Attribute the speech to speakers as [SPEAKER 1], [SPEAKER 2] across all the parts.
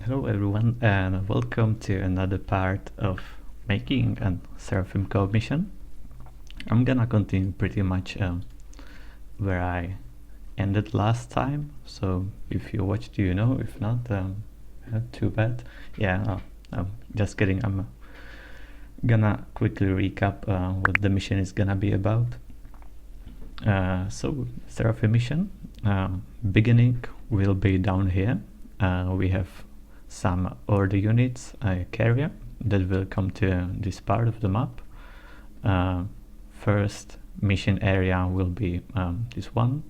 [SPEAKER 1] Hello everyone and welcome to another part of making a Seraphim Coop mission. I'm gonna continue pretty much where I ended last time, so if you watched you know, if not, too bad. Yeah, just kidding, I'm gonna quickly recap what the mission is gonna be about. So Seraphim mission, beginning will be down here. We have some order units, a carrier that will come to this part of the map. First mission area will be this one.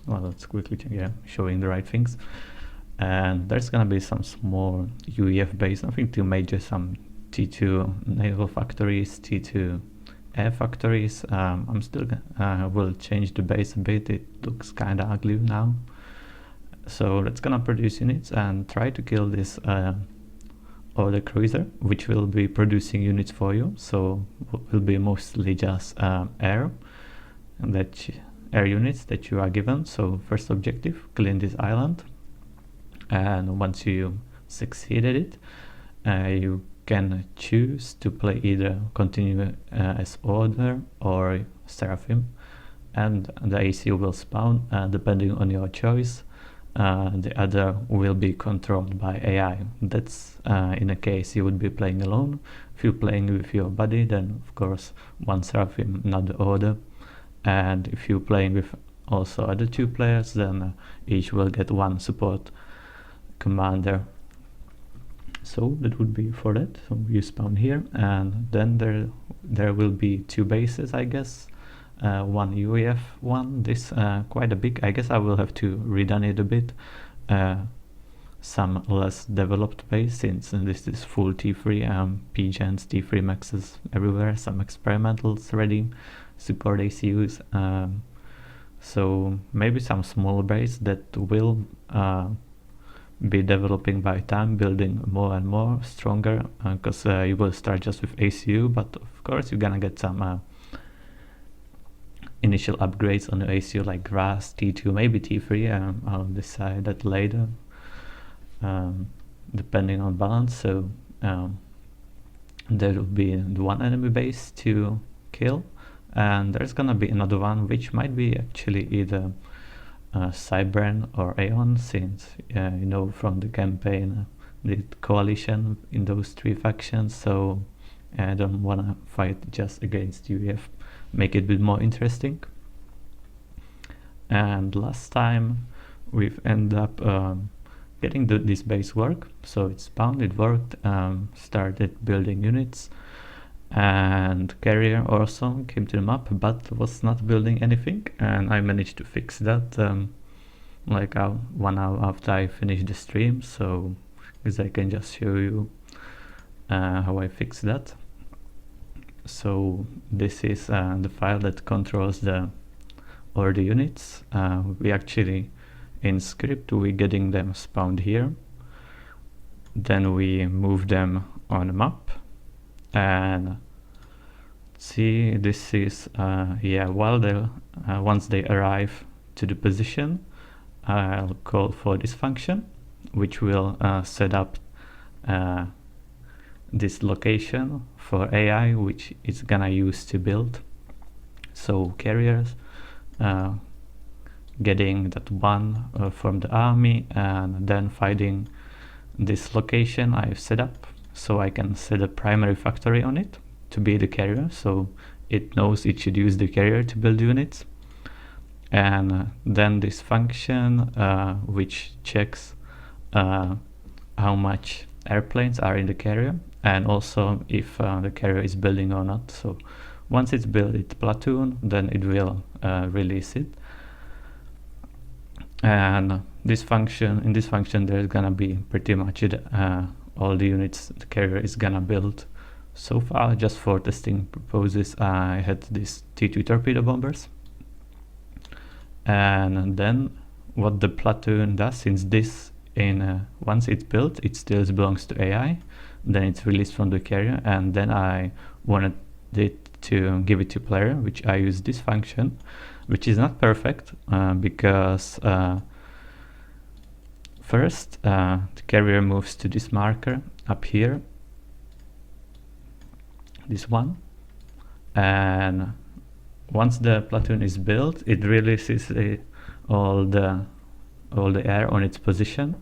[SPEAKER 1] Well, let's quickly showing the right things. And there's gonna be some small UEF base, nothing too major, some T2 naval factories, T2 air factories. I'm still will change the base a bit, it looks kinda ugly now. So let's gonna produce units and try to kill this order cruiser, which will be producing units for you. So will be mostly just air units that you are given. So first objective, clean this island, and once you succeeded it, you can choose to play either continue as order or Seraphim, and the ACU will spawn depending on your choice. The other will be controlled by AI. That's in a case you would be playing alone. If you're playing with your buddy, then of course one Seraphim, another order. And if you're playing with also other two players, then each will get one support commander. So that would be for that. So you spawn here, and then there will be two bases, I guess. One UEF one, this quite a big, I guess I will have to redone it a bit. Some less developed base, since this is full T3, PGens, T3 maxes everywhere, some experimentals ready, support ACUs, so maybe some small base that will be developing by time, building more and more stronger, because you will start just with ACU, but of course you're gonna get some initial upgrades on the ACU like grass, T2, maybe T3. I'll decide that later, depending on balance. So there will be the one enemy base to kill, and there's gonna be another one which might be actually either Cybern or Aeon, since you know from the campaign the coalition in those three factions. So I don't wanna fight just against UEF, make it a bit more interesting. And last time we've ended up getting this base work, so it spawned, it worked, started building units, and carrier also came to the map but was not building anything, and I managed to fix that like 1 hour after I finished the stream, so as I can just show you how I fixed that. So this is the file that controls the order units. We actually in script we getting them spawned here, then we move them on the map, and see this is while they once they arrive to the position, I'll call for this function which will set up this location for AI, which it's gonna use to build. So carriers getting that one from the army, and then finding this location I've set up, so I can set a primary factory on it to be the carrier, so it knows it should use the carrier to build units. And then this function which checks how much airplanes are in the carrier, and also if the carrier is building or not. So once it's built, it's platoon, then it will release it. And in this function there's gonna be pretty much all the units the carrier is gonna build. So far, just for testing purposes, I had these T2 torpedo bombers. And then what the platoon does, since this once it's built, it still belongs to AI, then it's released from the carrier, and then I wanted it to give it to player, which I use this function, which is not perfect because first, the carrier moves to this marker up here, this one, and once the platoon is built, it releases all the air on its position,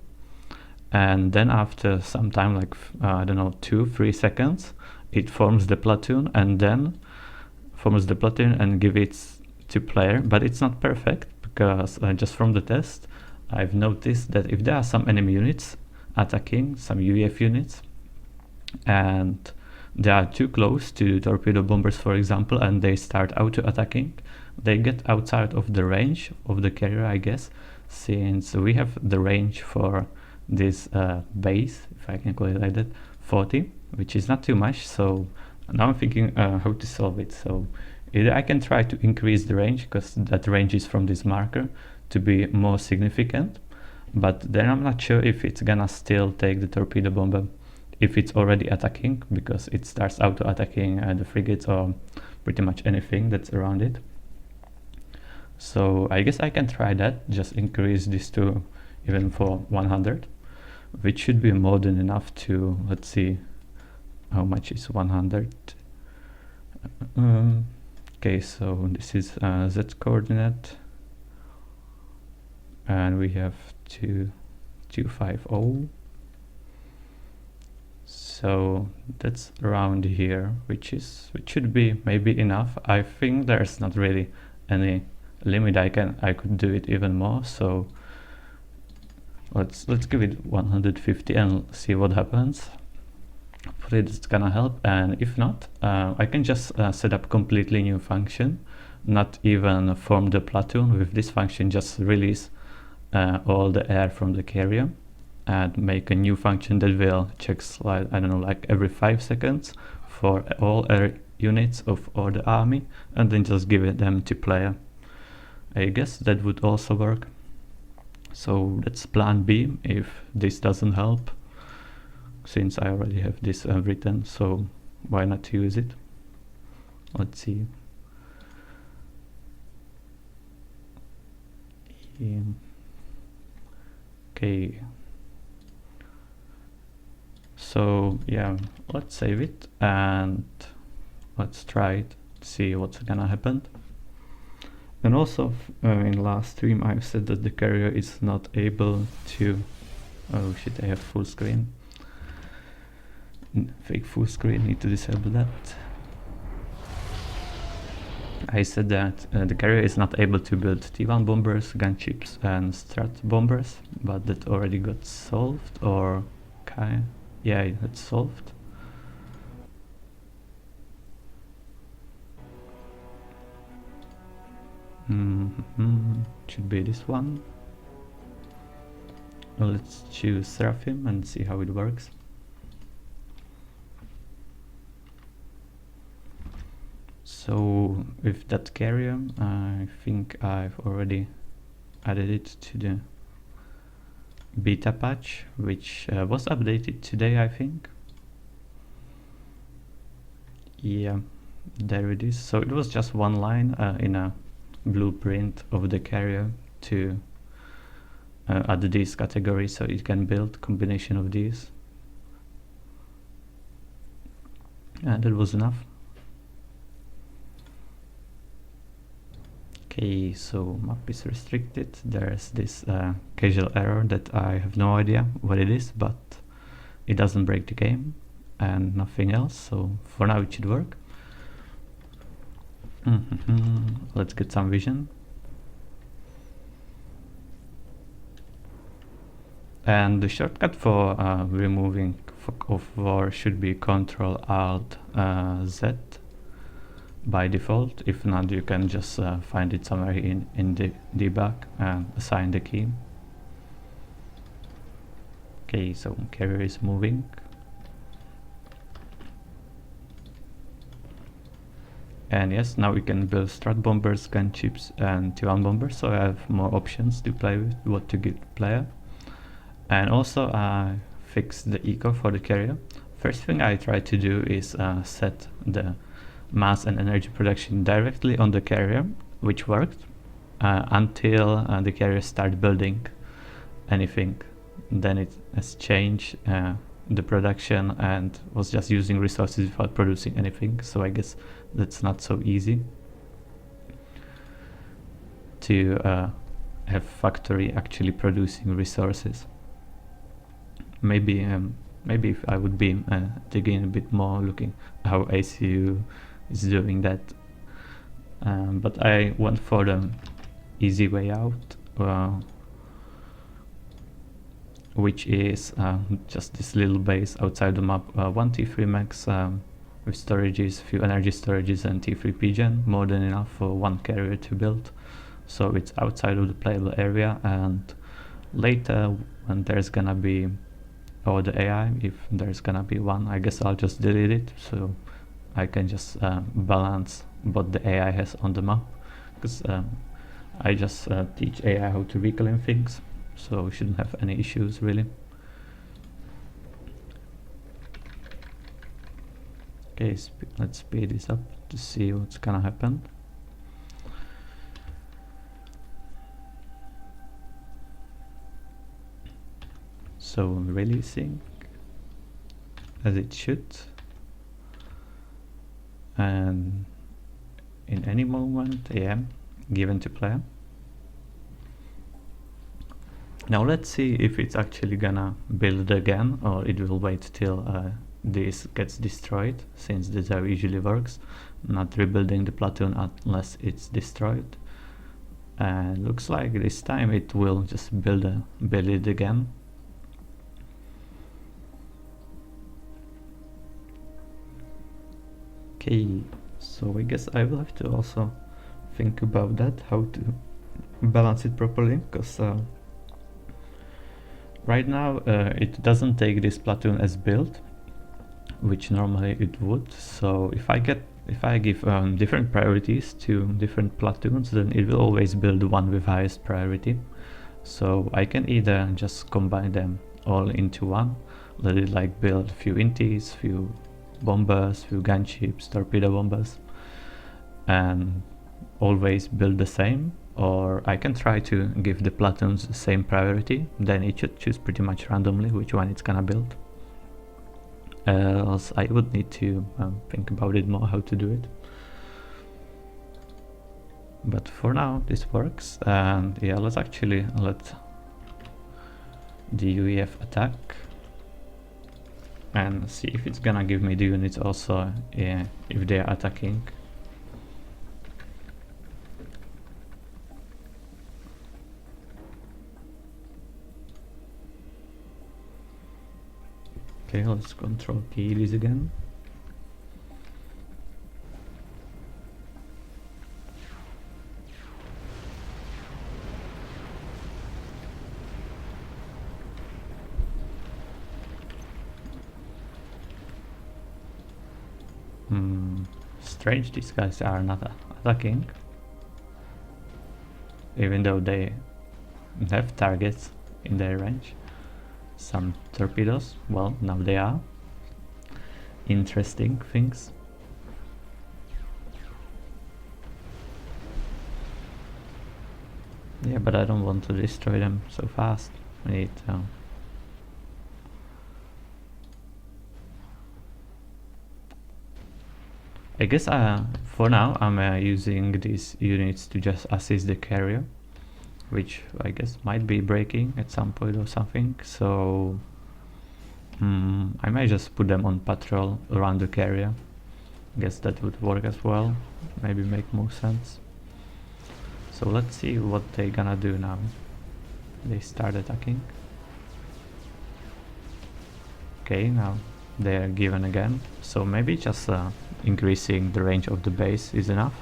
[SPEAKER 1] and then after some time, like I don't know, 2-3 seconds, it forms the platoon and give it to player. But it's not perfect, because just from the test I've noticed that if there are some enemy units attacking, some UAF units, and they are too close to torpedo bombers, for example, and they start auto-attacking, they get outside of the range of the carrier, I guess, since we have the range for this base, if I can call it like that, 40, which is not too much. So now I'm thinking how to solve it. So either I can try to increase the range, because that range is from this marker, to be more significant, but then I'm not sure if it's gonna still take the torpedo bomber if it's already attacking, because it starts auto-attacking the frigates or pretty much anything that's around it. So I guess I can try that, just increase this to even for 100, which should be more than enough to, let's see, how much is 100? Okay, so this is Z coordinate, and we have 250. So that's around here, which should be maybe enough. I think there's not really any limit. I could do it even more. So let's give it 150 and see what happens. Hopefully it's gonna help, and if not, I can just set up completely new function, not even form the platoon with this function, just release all the air from the carrier and make a new function that will check, I don't know, like every 5 seconds for all air units of all the army, and then just give it them to player. I guess that would also work. So that's plan B if this doesn't help, since I already have this written, so why not use it? Let's see. Okay, so yeah, let's save it and let's try it, see what's gonna happen. And also in last stream I've said that the carrier is not able to, oh shit, I have full screen, fake full screen, need to disable that. I said that the carrier is not able to build T1 bombers, gunships and strat bombers, but that already got solved, or yeah, that's solved. Should be this one. Let's choose Seraphim and see how it works. So with that carrier, I think I've already added it to the beta patch, which was updated today, I think. Yeah, there it is. So it was just one line in a blueprint of the carrier to add these categories, so it can build combination of these, and that was enough. Okay, so map is restricted. There's this casual error that I have no idea what it is, but it doesn't break the game and nothing else, so for now it should work. Let's get some vision. And the shortcut for removing fog of war should be Ctrl-Alt-Z by default. If not, you can just find it somewhere in the debug and assign the key. Okay, so carrier is moving. And yes, now we can build strat bombers, gunships and T1 bombers, so I have more options to play with, what to give player. And also I fixed the eco for the carrier. First thing I try to do is set the mass and energy production directly on the carrier, which worked until the carrier started building anything. then it has changed the production and was just using resources without producing anything. So I guess that's not so easy to have factory actually producing resources. Maybe if I would be digging a bit more, looking how ACU is doing that. But I went for the easy way out, which is just this little base outside the map, 1 T3 max with storages, few energy storages and T3 pigeon, more than enough for one carrier to build. So it's outside of the playable area, and later when there's gonna be, or the AI, if there's gonna be one, I guess I'll just delete it so I can just balance what the AI has on the map, because I just teach AI how to reclaim things, so we shouldn't have any issues really. Okay, let's speed this up to see what's gonna happen. So releasing as it should, and in any moment, yeah, given to player. Now let's see if it's actually gonna build again, or it will wait till this gets destroyed, since this how usually works, not rebuilding the platoon unless it's destroyed. And looks like this time it will just build it again. Okay, so I guess I will have to also think about that, how to balance it properly, because right now it doesn't take this platoon as built, which normally it would. So if I give different priorities to different platoons, then it will always build the one with highest priority. So I can either just combine them all into one, let it like build a few inties, few bombers, few gunships, torpedo bombers, and always build the same, or I can try to give the platoons the same priority, then it should choose pretty much randomly which one it's gonna build. Else I would need to think about it more how to do it. But for now this works, and yeah, let's actually let the UEF attack and see if it's gonna give me the units also if they are attacking. Okay, let's control key this again. Strange, these guys are not attacking, even though they have targets in their range. Some torpedoes, well, now they are. Interesting things. Yeah, but I don't want to destroy them so fast. I need I guess for now I'm using these units to just assist the carrier, which I guess might be breaking at some point or something, so I might just put them on patrol around the carrier. I guess that would work as well, maybe make more sense. So let's see what they're gonna do now. They start attacking. Okay, now they're given again, so maybe just increasing the range of the base is enough.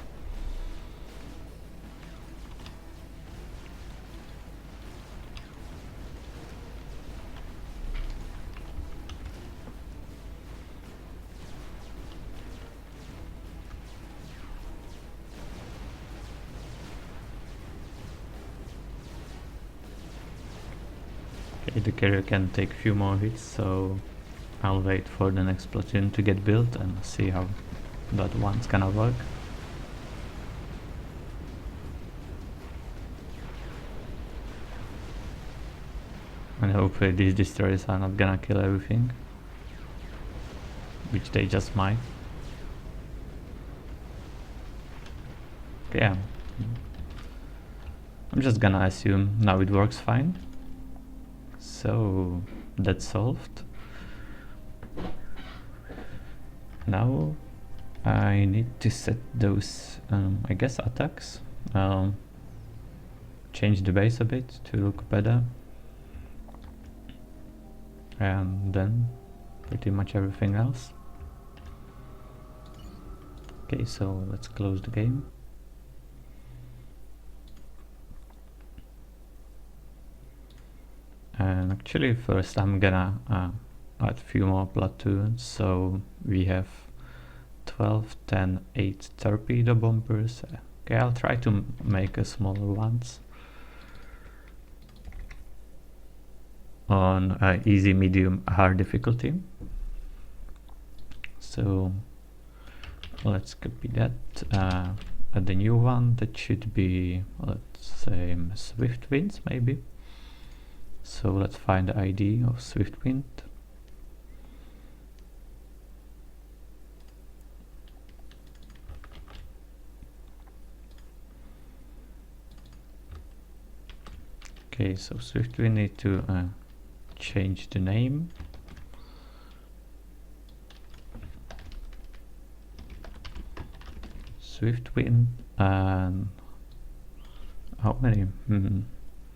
[SPEAKER 1] Okay, the carrier can take a few more hits, so I'll wait for the next platoon to get built and see how that one's gonna work. And hopefully these destroyers are not gonna kill everything, which they just might. Yeah, I'm just gonna assume now it works fine. So that's solved. Now I need to set those, I guess, attacks. Change the base a bit to look better. And then pretty much everything else. Okay, so let's close the game. And actually first I'm gonna add a few more platoons, so we have 12, 10, 8 torpedo bombers. Okay, I'll try to make a smaller ones on easy, medium, hard difficulty. So let's copy that. Add the new one that should be, let's say, Swift Winds maybe. So let's find the ID of Swift Wind. Okay, so Swift we need to change the name. Swift Wind, and how many?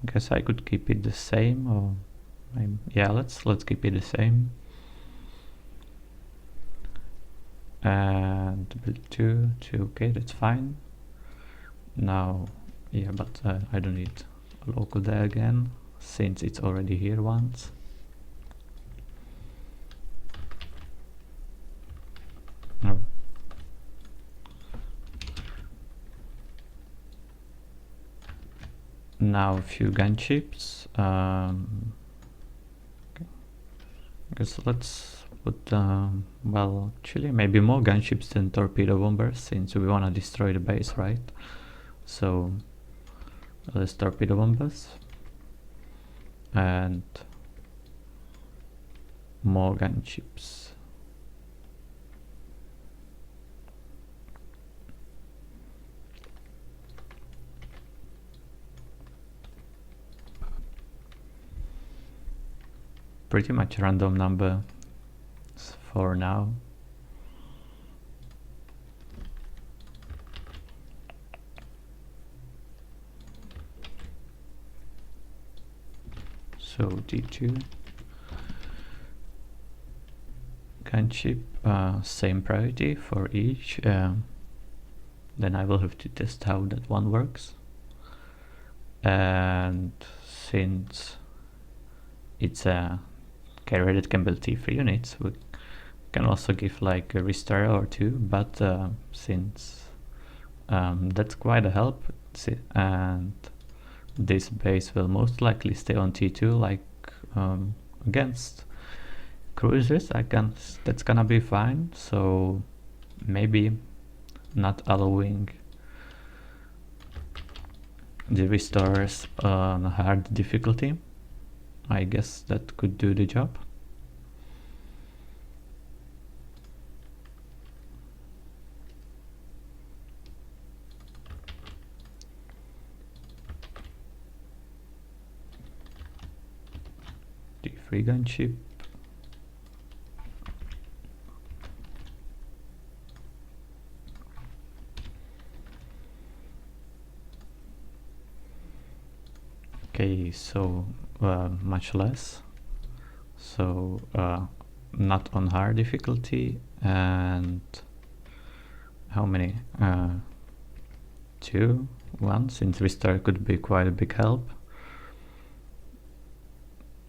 [SPEAKER 1] Guess I could keep it the same, or maybe, yeah, let's keep it the same. And build two, okay, that's fine. Now, yeah, but I don't need a local there again, since it's already here once. Oh. Now a few gunships. Okay. I guess let's put, well, actually maybe more gunships than torpedo bombers, since we want to destroy the base, right? So let's torpedo bombers and more gunships. Pretty much random number for now. So D2 gunship, same priority for each. Then I will have to test how that one works. And since it's a carrier that can build T3 units, we can also give like a restore or two, but since that's quite a help, and this base will most likely stay on T2, like against cruisers, that's gonna be fine. So maybe not allowing the restores on hard difficulty, I guess that could do the job. D3 gunship. Okay, so much less. So not on hard difficulty, and how many? 2, 1, since restore could be quite a big help.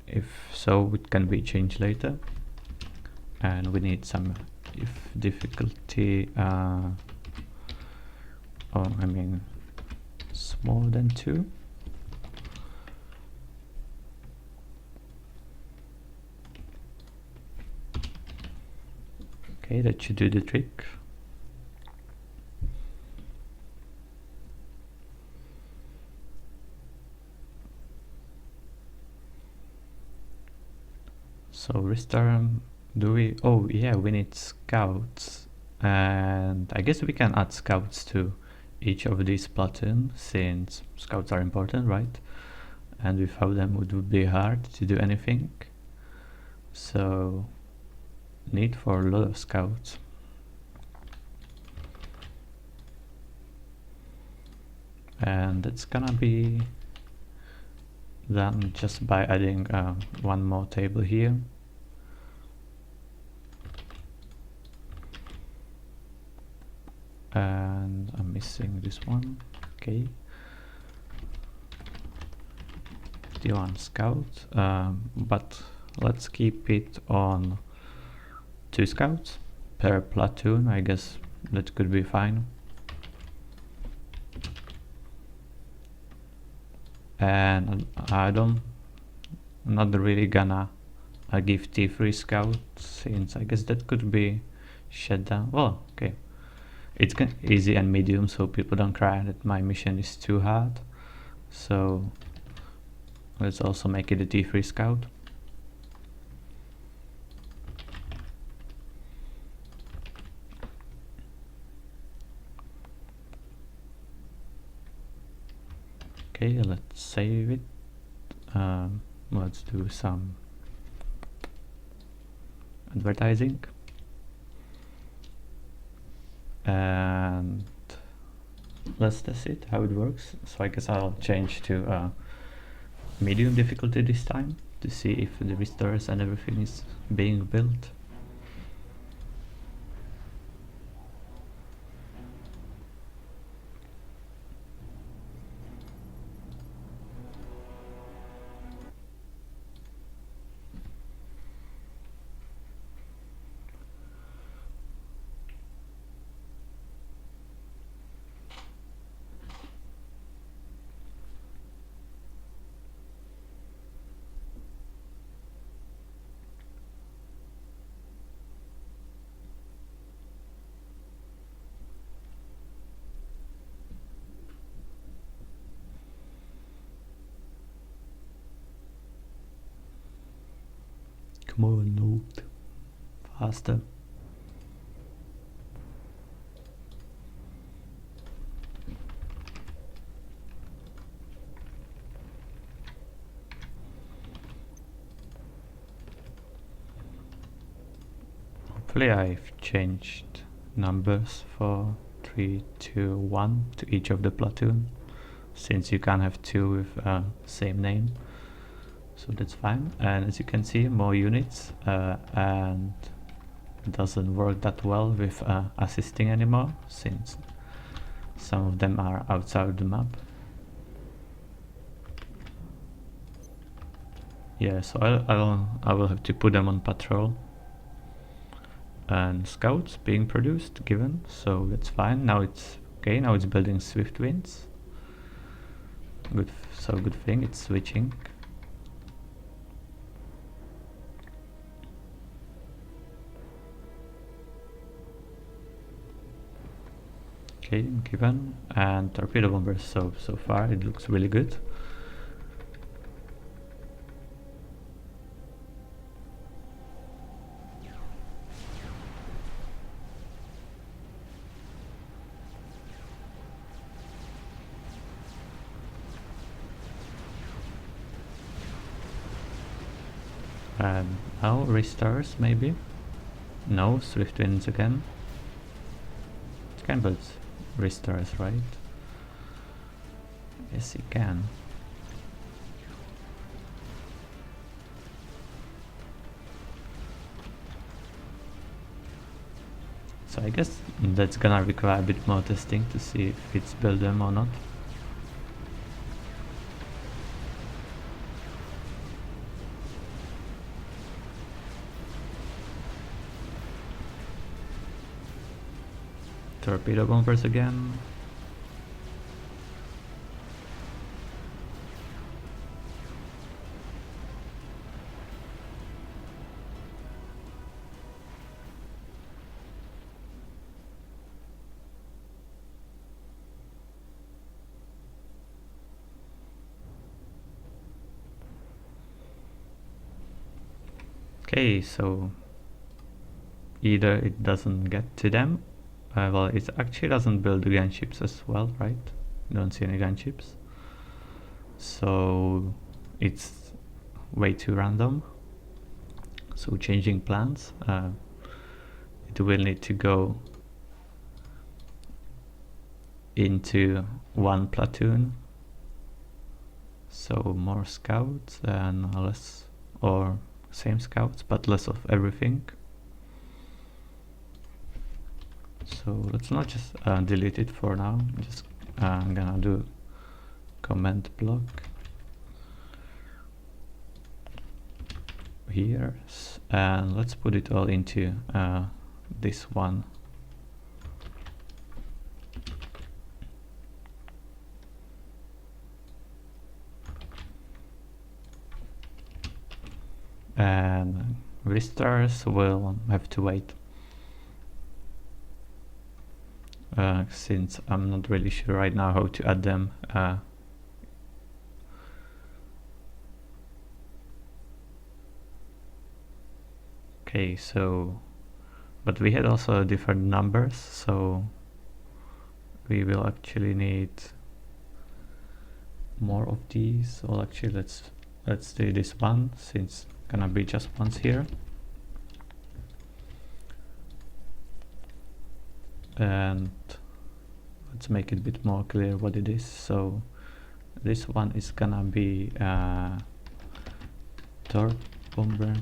[SPEAKER 1] If so, it can be changed later. And we need some if difficulty, oh, I mean smaller than 2. Okay, that should do the trick. So restart, do we, oh yeah, we need scouts, and I guess we can add scouts to each of these platoons since scouts are important, right? And without them it would be hard to do anything. So need for a lot of scouts. And it's gonna be done just by adding one more table here. And I'm missing this one. Okay. D1 scout, but let's keep it on 2 scouts per platoon. I guess that could be fine. And I'm not really gonna give T3 scout since I guess that could be shut down. Well, okay. It's easy and medium, so people don't cry that my mission is too hard. So let's also make it a T3 scout. Okay, let's save it. Let's do some advertising. And let's test it, how it works. So I guess I'll change to medium difficulty this time to see if the restores and everything is being built. Come on, Note. Faster. Hopefully I've changed numbers for 3, 2, 1 to each of the platoon, since you can't have 2 with same name. So that's fine. And as you can see, more units, and it doesn't work that well with assisting anymore, since some of them are outside the map. Yeah, so I will have to put them on patrol. And scouts being produced, given, so that's fine. Now it's okay. Now it's building swift winds. Good, so good thing it's switching. Okay, given, and torpedo bombers. So far it looks really good. And now restores maybe. No, swift winds again. It can build restores, right? Yes, it can. So I guess that's gonna require a bit more testing to see if it's build them or not. Torpedo bombers again. Okay, so either it doesn't get to them, well, it actually doesn't build the gunships as well, right? Don't see any gunships, so it's way too random. So changing plans, it will need to go into one platoon, so more scouts and less, or same scouts but less of everything. So let's not just delete it for now. Just I'm gonna do comment block here, and let's put it all into this one. And restars will have to wait, since I'm not really sure right now how to add them. Okay, so but we had also different numbers, so we will actually need more of these. Well, actually let's do this one, since gonna be just once here. And let's make it a bit more clear what it is. So this one is gonna be torp bomber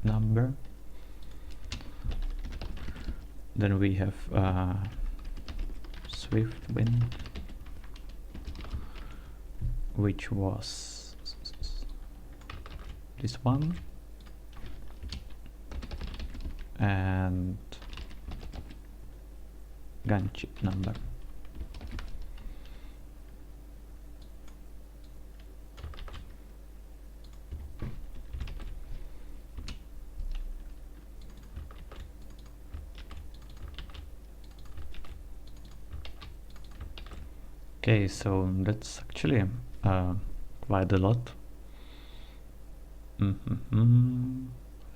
[SPEAKER 1] number. Then we have swift wind, which was this one, and gunship number. Okay, so that's actually quite a lot.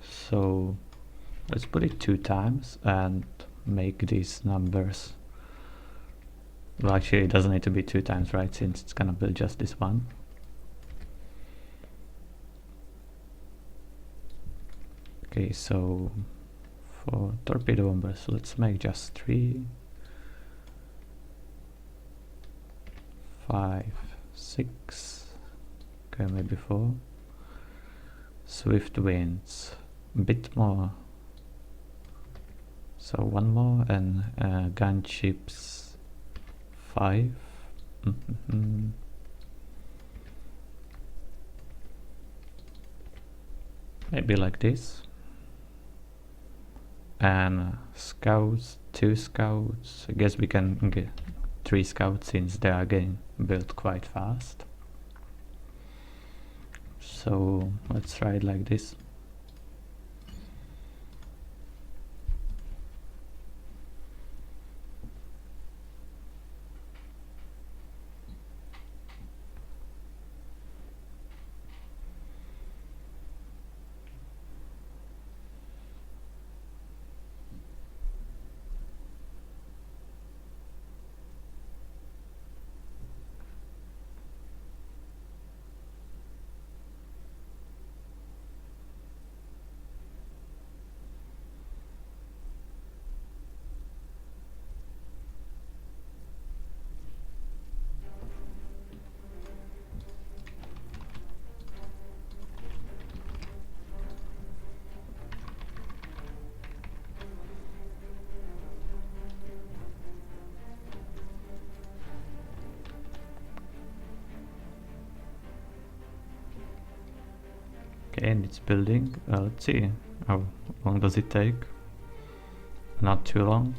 [SPEAKER 1] So let's put it 2 times and make these numbers. Well, actually it doesn't need to be 2 times, right, since it's gonna build just this one. Okay, so for torpedo bombers, let's make just 3, 5, 6, okay, maybe 4. Swift winds, a bit more, so 1 more, and gunships 5. Maybe like this. And scouts, 2 scouts. I guess we can get 3 scouts, since they are getting built quite fast. So let's try it like this. Okay, and it's building. Let's see how long does it take. Not too long.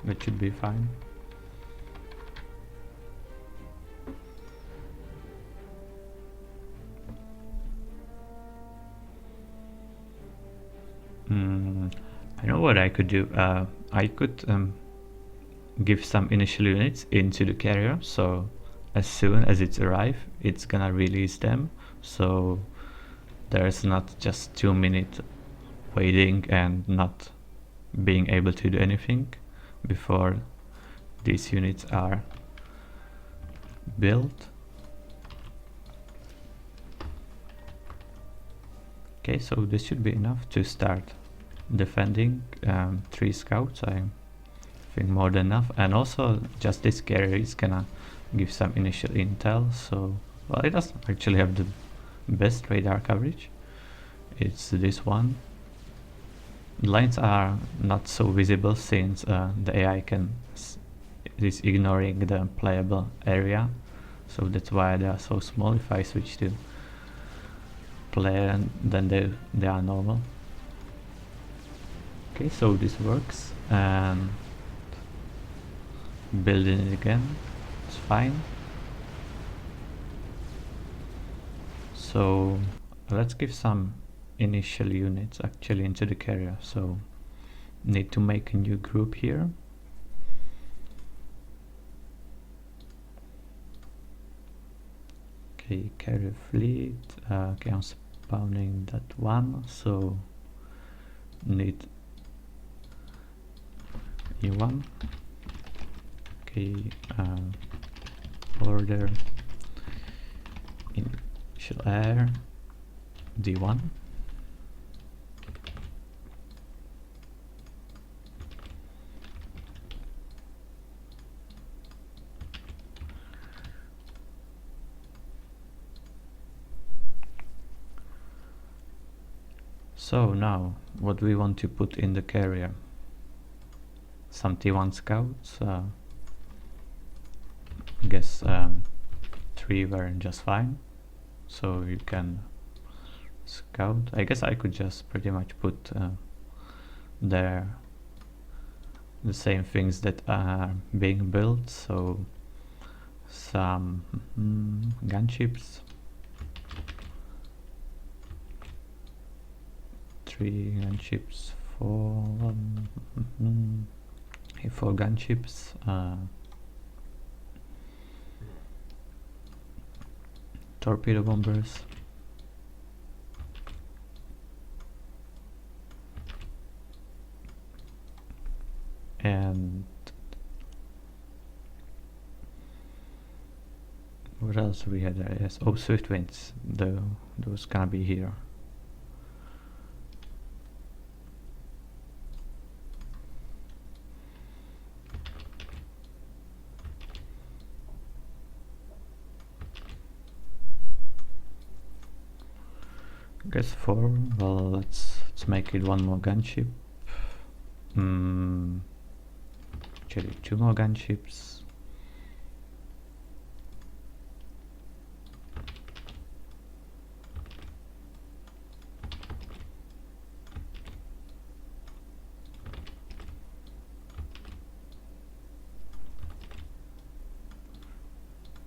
[SPEAKER 1] That should be fine. I know what I could do. I could give some initial units into the carrier, so as soon as it's arrived, it's gonna release them. So there's not just 2 minutes waiting and not being able to do anything before these units are built. Okay, so this should be enough to start defending. 3 scouts, I think more than enough, and also just this carrier is gonna give some initial intel. So, well, it doesn't actually have the best radar coverage. It's this one. The lines are not so visible since the AI is ignoring the playable area, so that's why they are so small. If I switch to player, then they are normal. Okay, so this works, and building it again, it's fine. So let's give some initial units actually into the carrier. So need to make a new group here. Okay, carrier fleet. Okay, I'm spawning that one, so need new one. Okay, order initial air D1. So now, what we want to put in the carrier? Some T1 scouts. I guess 3 were just fine. So you can scout. I guess I could just pretty much put there the same things that are being built. So some gunships. 3 gunships, 4 gunships, torpedo bombers, and what else we had there? Yes, oh, swift winds. Those gonna be here. Guess 4. Well, let's make it 1 more gunship. Actually 2 more gunships.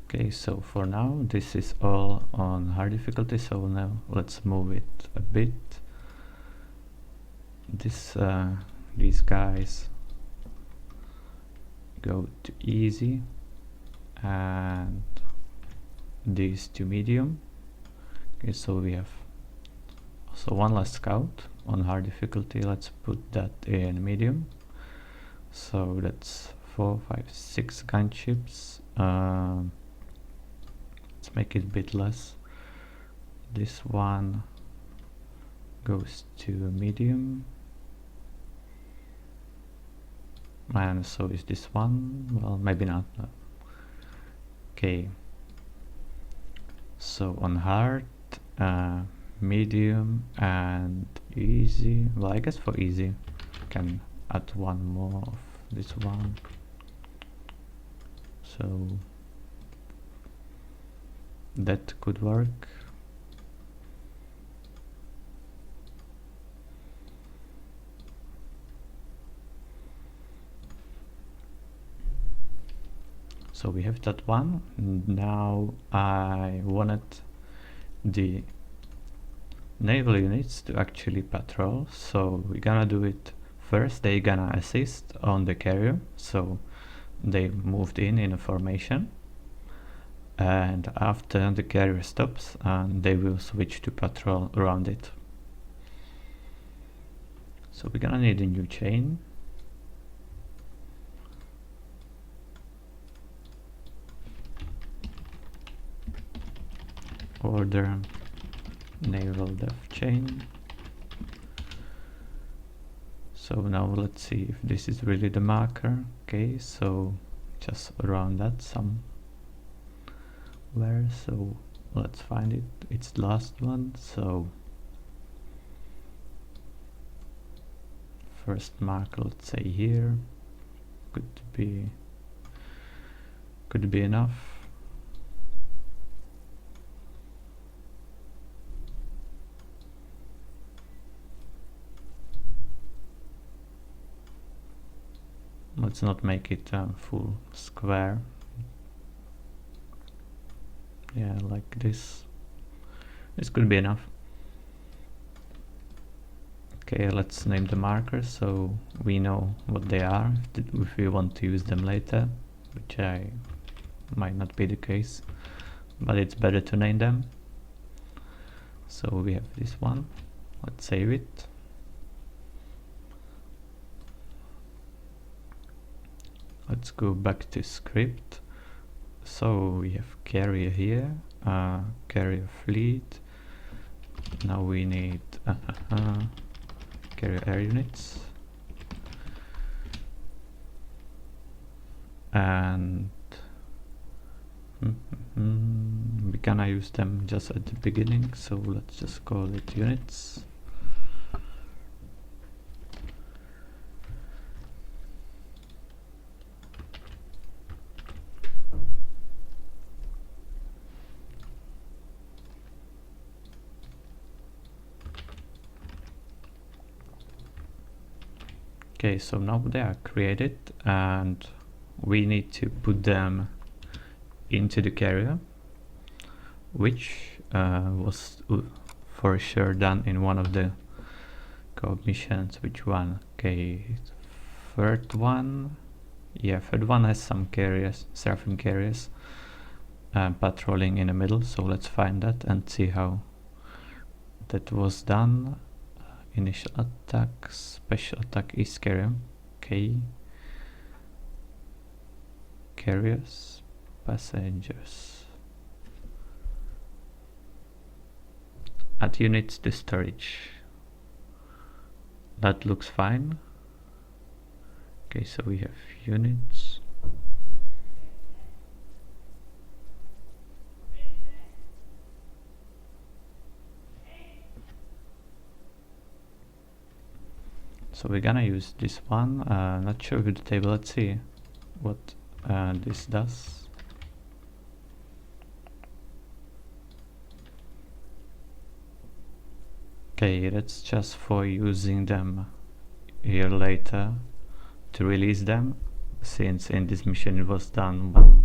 [SPEAKER 1] Okay, so for now this is all on hard difficulty, so now let's move it a bit. These guys go to easy and these to medium. Okay, so we have also 1 last scout on hard difficulty. Let's put that in medium. So that's 4, 5, 6 gunships. Let's make it a bit less. This one goes to medium, and so is this one. Well, maybe not. No. Okay, so on hard, medium and easy. Well, I guess for easy can add 1 more of this one. So that could work. So we have that one. Now I wanted the naval units to actually patrol, so we're gonna do it first. They're gonna assist on the carrier, so they moved in a formation, and after the carrier stops, they will switch to patrol around it. So we're gonna need a new chain. Order naval depth chain. So now let's see if this is really the marker. Okay, so just around that somewhere. So let's find it. It's the last one. So first marker, let's say here, could be enough. Let's not make it full square. Yeah, like this. This could be enough. Okay, let's name the markers so we know what they are if we want to use them later, which might not be the case, but it's better to name them. So we have this one. Let's save it. Let's go back to script. So we have carrier here, carrier fleet. Now we need carrier air units, and we gonna use them just at the beginning, so let's just call it units. Okay, so now they are created and we need to put them into the carrier, which was for sure done in one of the Coop missions. Which one? Okay, third one. Yeah, third one has some carriers, Seraphim carriers, patrolling in the middle. So let's find that and see how that was done. Initial attack, special attack is carrier. Okay. Carriers, passengers. Add units to storage. That looks fine. Okay, so we have units. So we're gonna use this one. Not sure with the table. Let's see what this does. Okay, that's just for using them here later to release them, since in this mission it was done.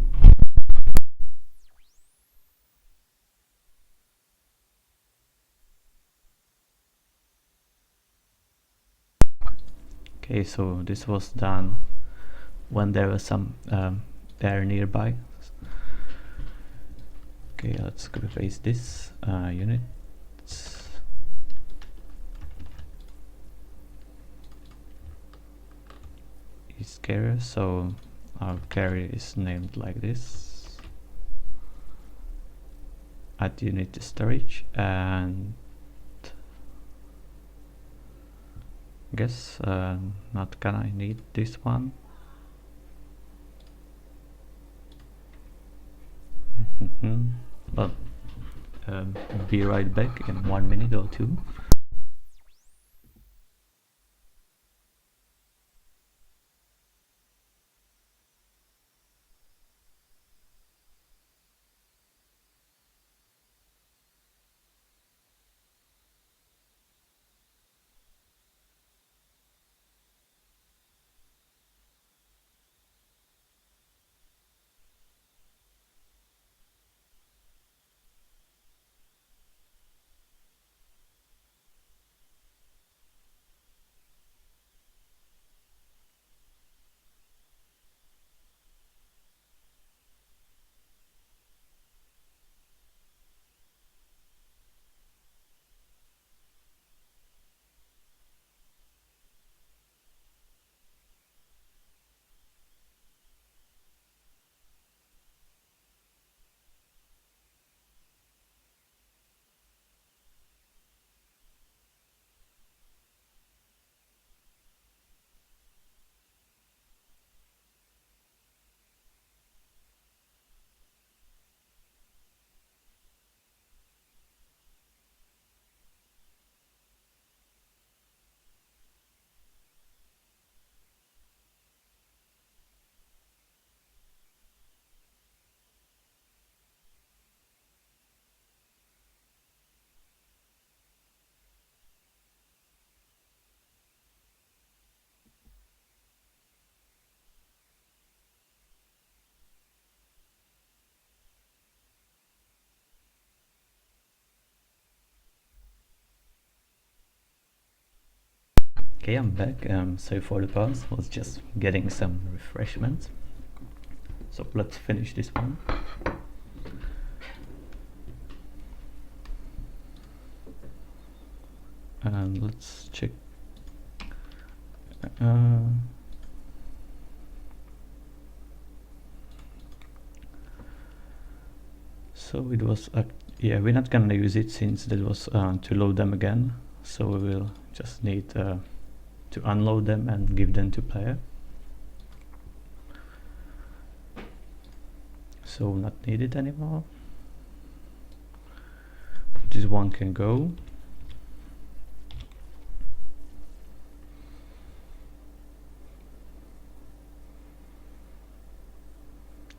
[SPEAKER 1] Okay, so this was done when there was some air nearby. Okay, let's copy paste this units. Is carrier, so our carrier is named like this. Add unit to storage, and guess not gonna need this one. But be right back in 1 minute or two. Okay, I'm back. So for the pause, I was just getting some refreshments. So let's finish this one. And let's check. So it was, yeah, we're not gonna use it since that was to load them again. So we will just need to unload them and give them to player. So not needed anymore. This one can go.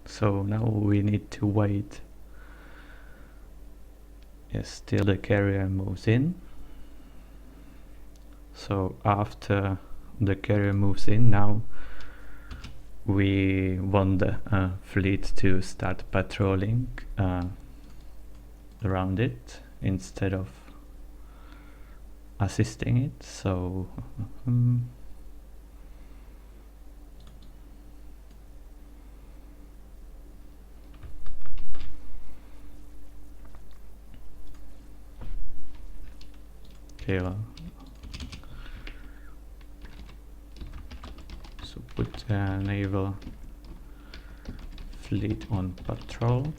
[SPEAKER 1] So now we need to wait. Yes, till the carrier moves in. So after the carrier moves in, now we want the fleet to start patrolling around it instead of assisting it. So okay, so put naval fleet on patrol.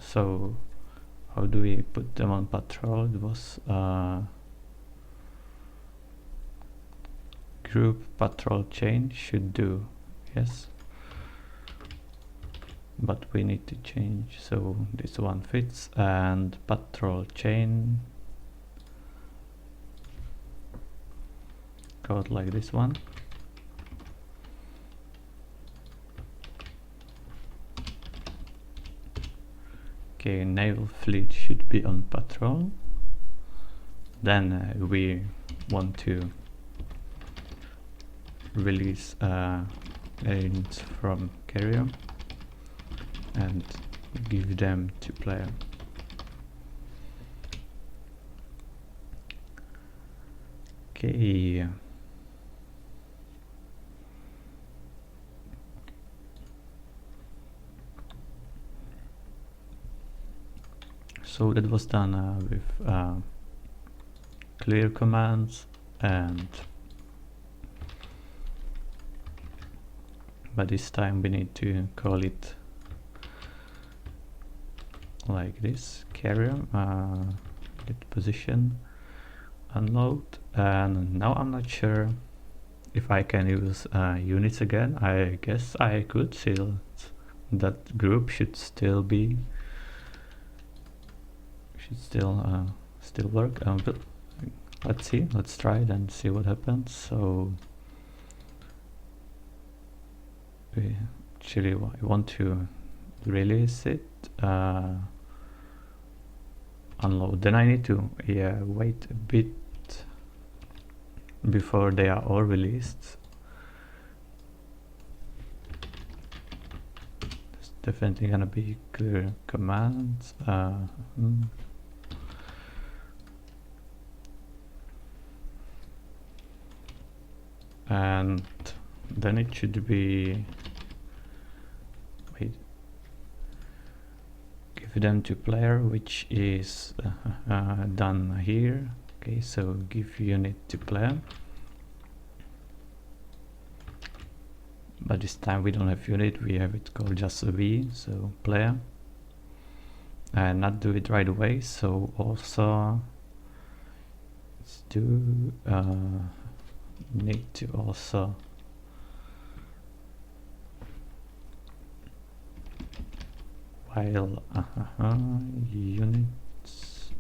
[SPEAKER 1] So how do we put them on patrol? It was group patrol chain should do, yes, but we need to change, so this one fits, and patrol chain code like this one. Okay, naval fleet should be on patrol. Then we want to release aliens from carrier and give them to player. Okay. So that was done with clear commands, and but this time we need to call it like this: carrier, get position, unload. And now I'm not sure if I can use units again. I guess I could, still that group should still be still work. But let's see, let's try it and see what happens. So we actually want to release it, unload. Then I need to wait a bit before they are all released. There's definitely gonna be clear commands. And then it should be, wait, give them to player, which is done here. Okay, so give unit to player, but this time we don't have unit, we have it called just a V, so player, and not do it right away. So also let's do need to also while units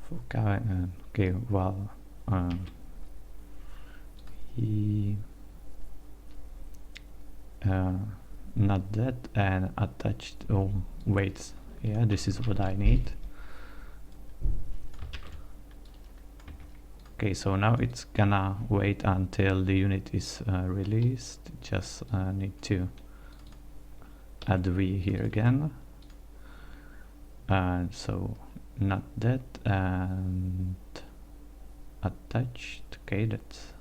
[SPEAKER 1] for current, okay, while not that, and attached, oh wait, yeah, this is what I need. Okay, so now it's gonna wait until the unit is released. Just need to add the V here again. So not that, and attached. Okay, that's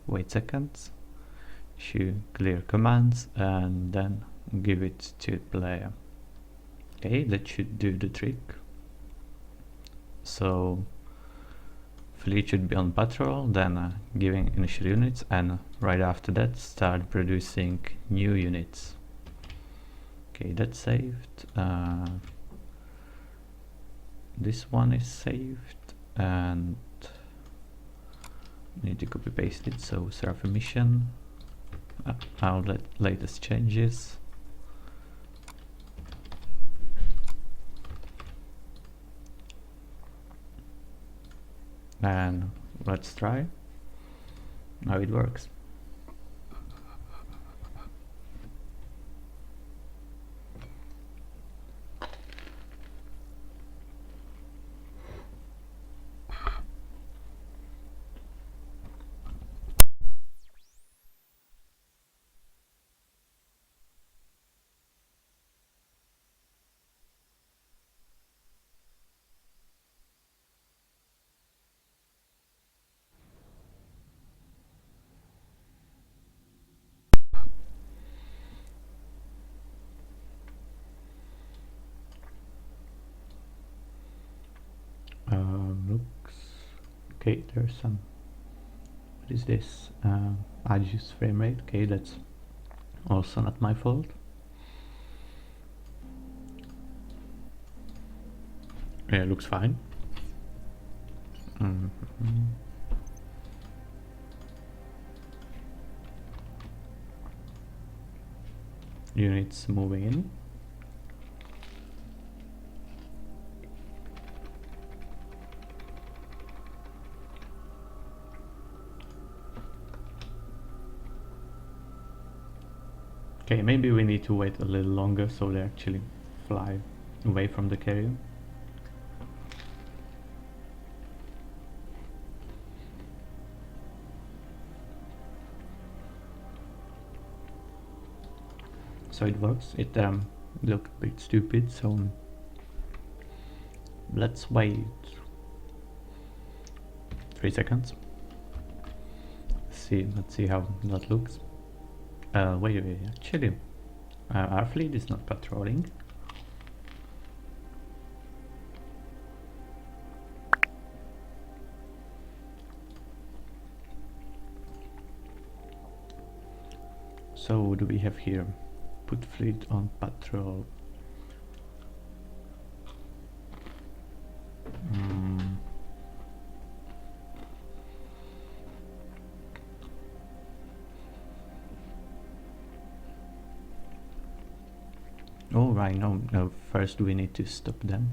[SPEAKER 1] wait seconds. Issue clear commands and then give it to player. Okay, that should do the trick. So fleet should be on patrol, then giving initial units, and right after that start producing new units. Okay, that's saved. This one is saved, and need to copy paste it. So Seraphim mission, our latest changes. And let's try how it works. Looks okay. There's some. What is this? Adjust frame rate. Okay, that's also not my fault. Yeah, looks fine. Units moving in. Okay, maybe we need to wait a little longer so they actually fly away from the carrier. So it works. It looked a bit stupid, so let's wait 3 seconds. Let's see how that looks. Wait, actually, our fleet is not patrolling. So what do we have here? Put fleet on patrol. Oh right, no, first we need to stop them.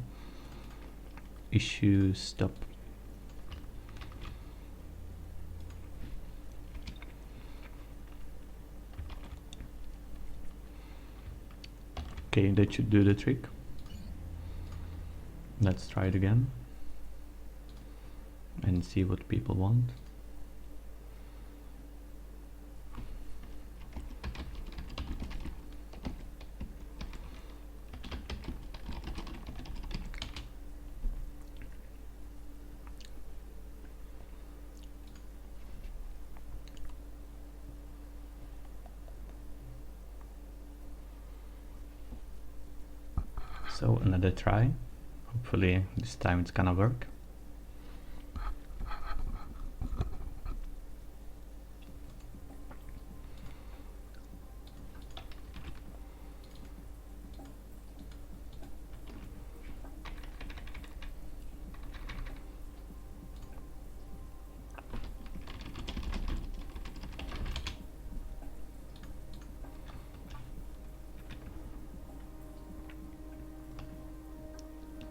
[SPEAKER 1] Issue stop. Okay, that should do the trick. Let's try it again and see what people want. So another try. Hopefully this time it's gonna work.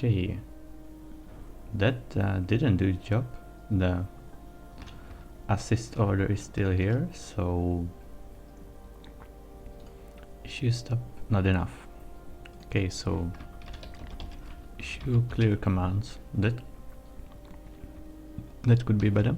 [SPEAKER 1] Okay, that didn't do the job. The assist order is still here, so issue stop, not enough. Okay, so issue clear commands. That That could be better.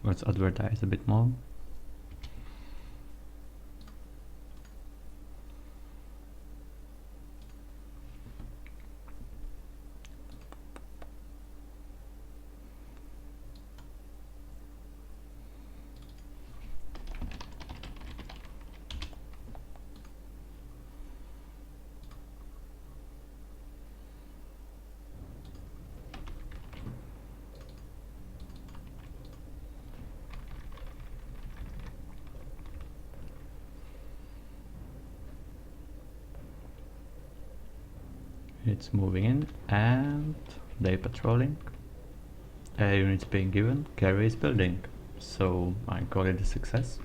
[SPEAKER 1] Let's advertise a bit more. It's moving in and they patrolling. A unit's being given, carry is building. So I call it a success.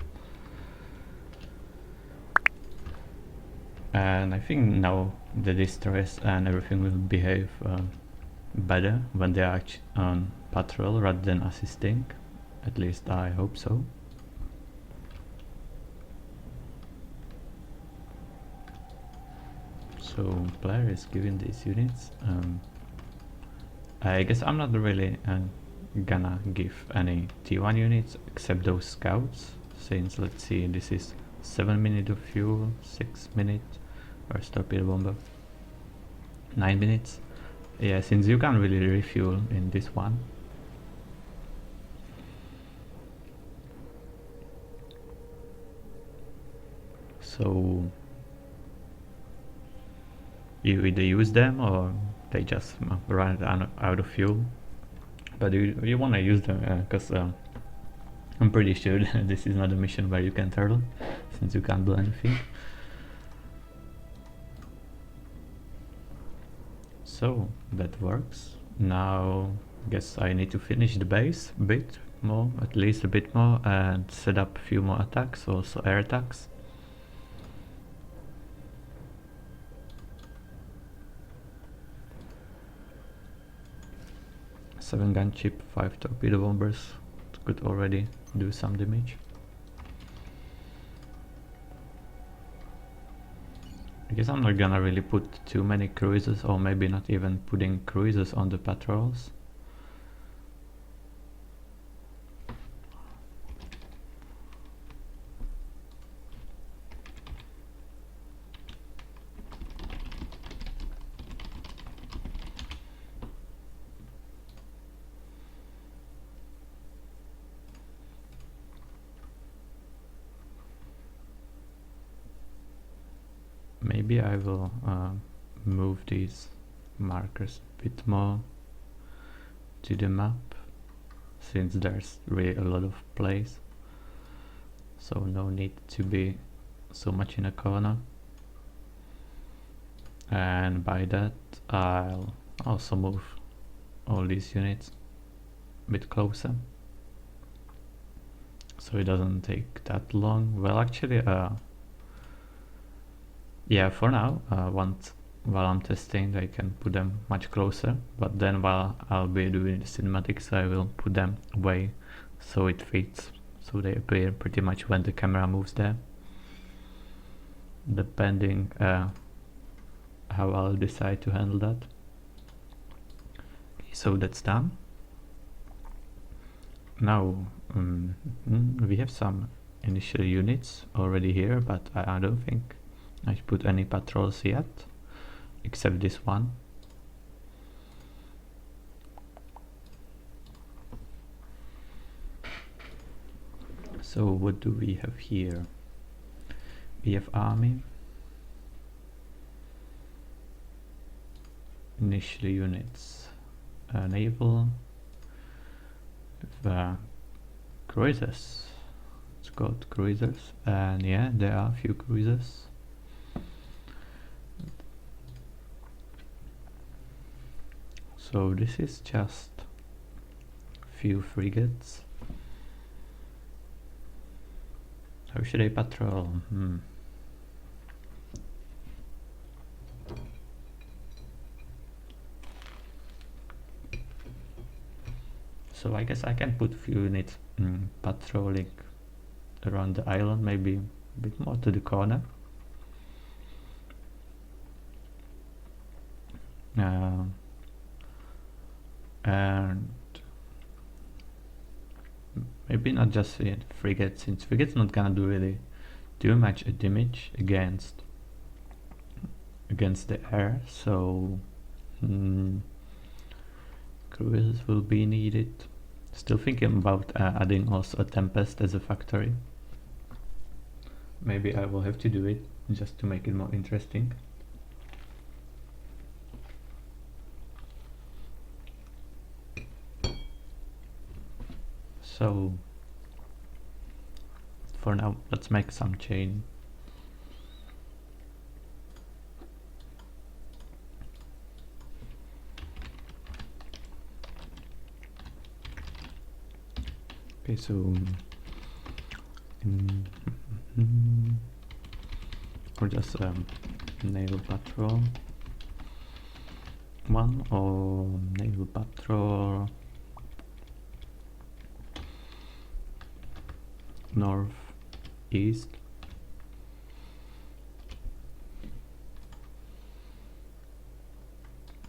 [SPEAKER 1] And I think now the destroyers and everything will behave better when they are on patrol rather than assisting. At least I hope so. So player is giving these units. I guess I'm not really gonna give any T1 units except those scouts, since let's see, this is 7 minutes of fuel, 6 minutes, or torpedo bomber, 9 minutes. Yeah, since you can't really refuel in this one. So you either use them or they just run out of fuel. But you want to use them because I'm pretty sure this is not a mission where you can turtle, since you can't do anything. So that works. Now guess I need to finish the base a bit more, at least a bit more, and set up a few more attacks, also air attacks. Seven gunship, 5 torpedo bombers. It could already do some damage. I guess I'm not gonna really put too many cruisers, or maybe not even putting cruisers on the patrols. Maybe I will move these markers a bit more to the map, since there's really a lot of place, so no need to be so much in a corner. And by that I'll also move all these units a bit closer, so it doesn't take that long. Well, actually yeah, for now, while I'm testing, I can put them much closer, but then while I'll be doing the cinematics, I will put them away so it fits, so they appear pretty much when the camera moves there, depending how I'll decide to handle that. Okay, so that's done. Now we have some initial units already here, but I don't think I put any patrols yet, except this one. So what do we have here? We have army, initial units, naval, cruisers. It's called cruisers, and yeah, there are a few cruisers. So this is just a few frigates. How should I patrol? So I guess I can put few units patrolling around the island, maybe a bit more to the corner. And maybe not just frigates, since frigates not gonna do really too much damage against the air, so cruisers will be needed. Still thinking about adding also a Tempest as a factory. Maybe I will have to do it just to make it more interesting. So for now, let's make some chain. Okay, so or just naval patrol 1 or naval patrol north east.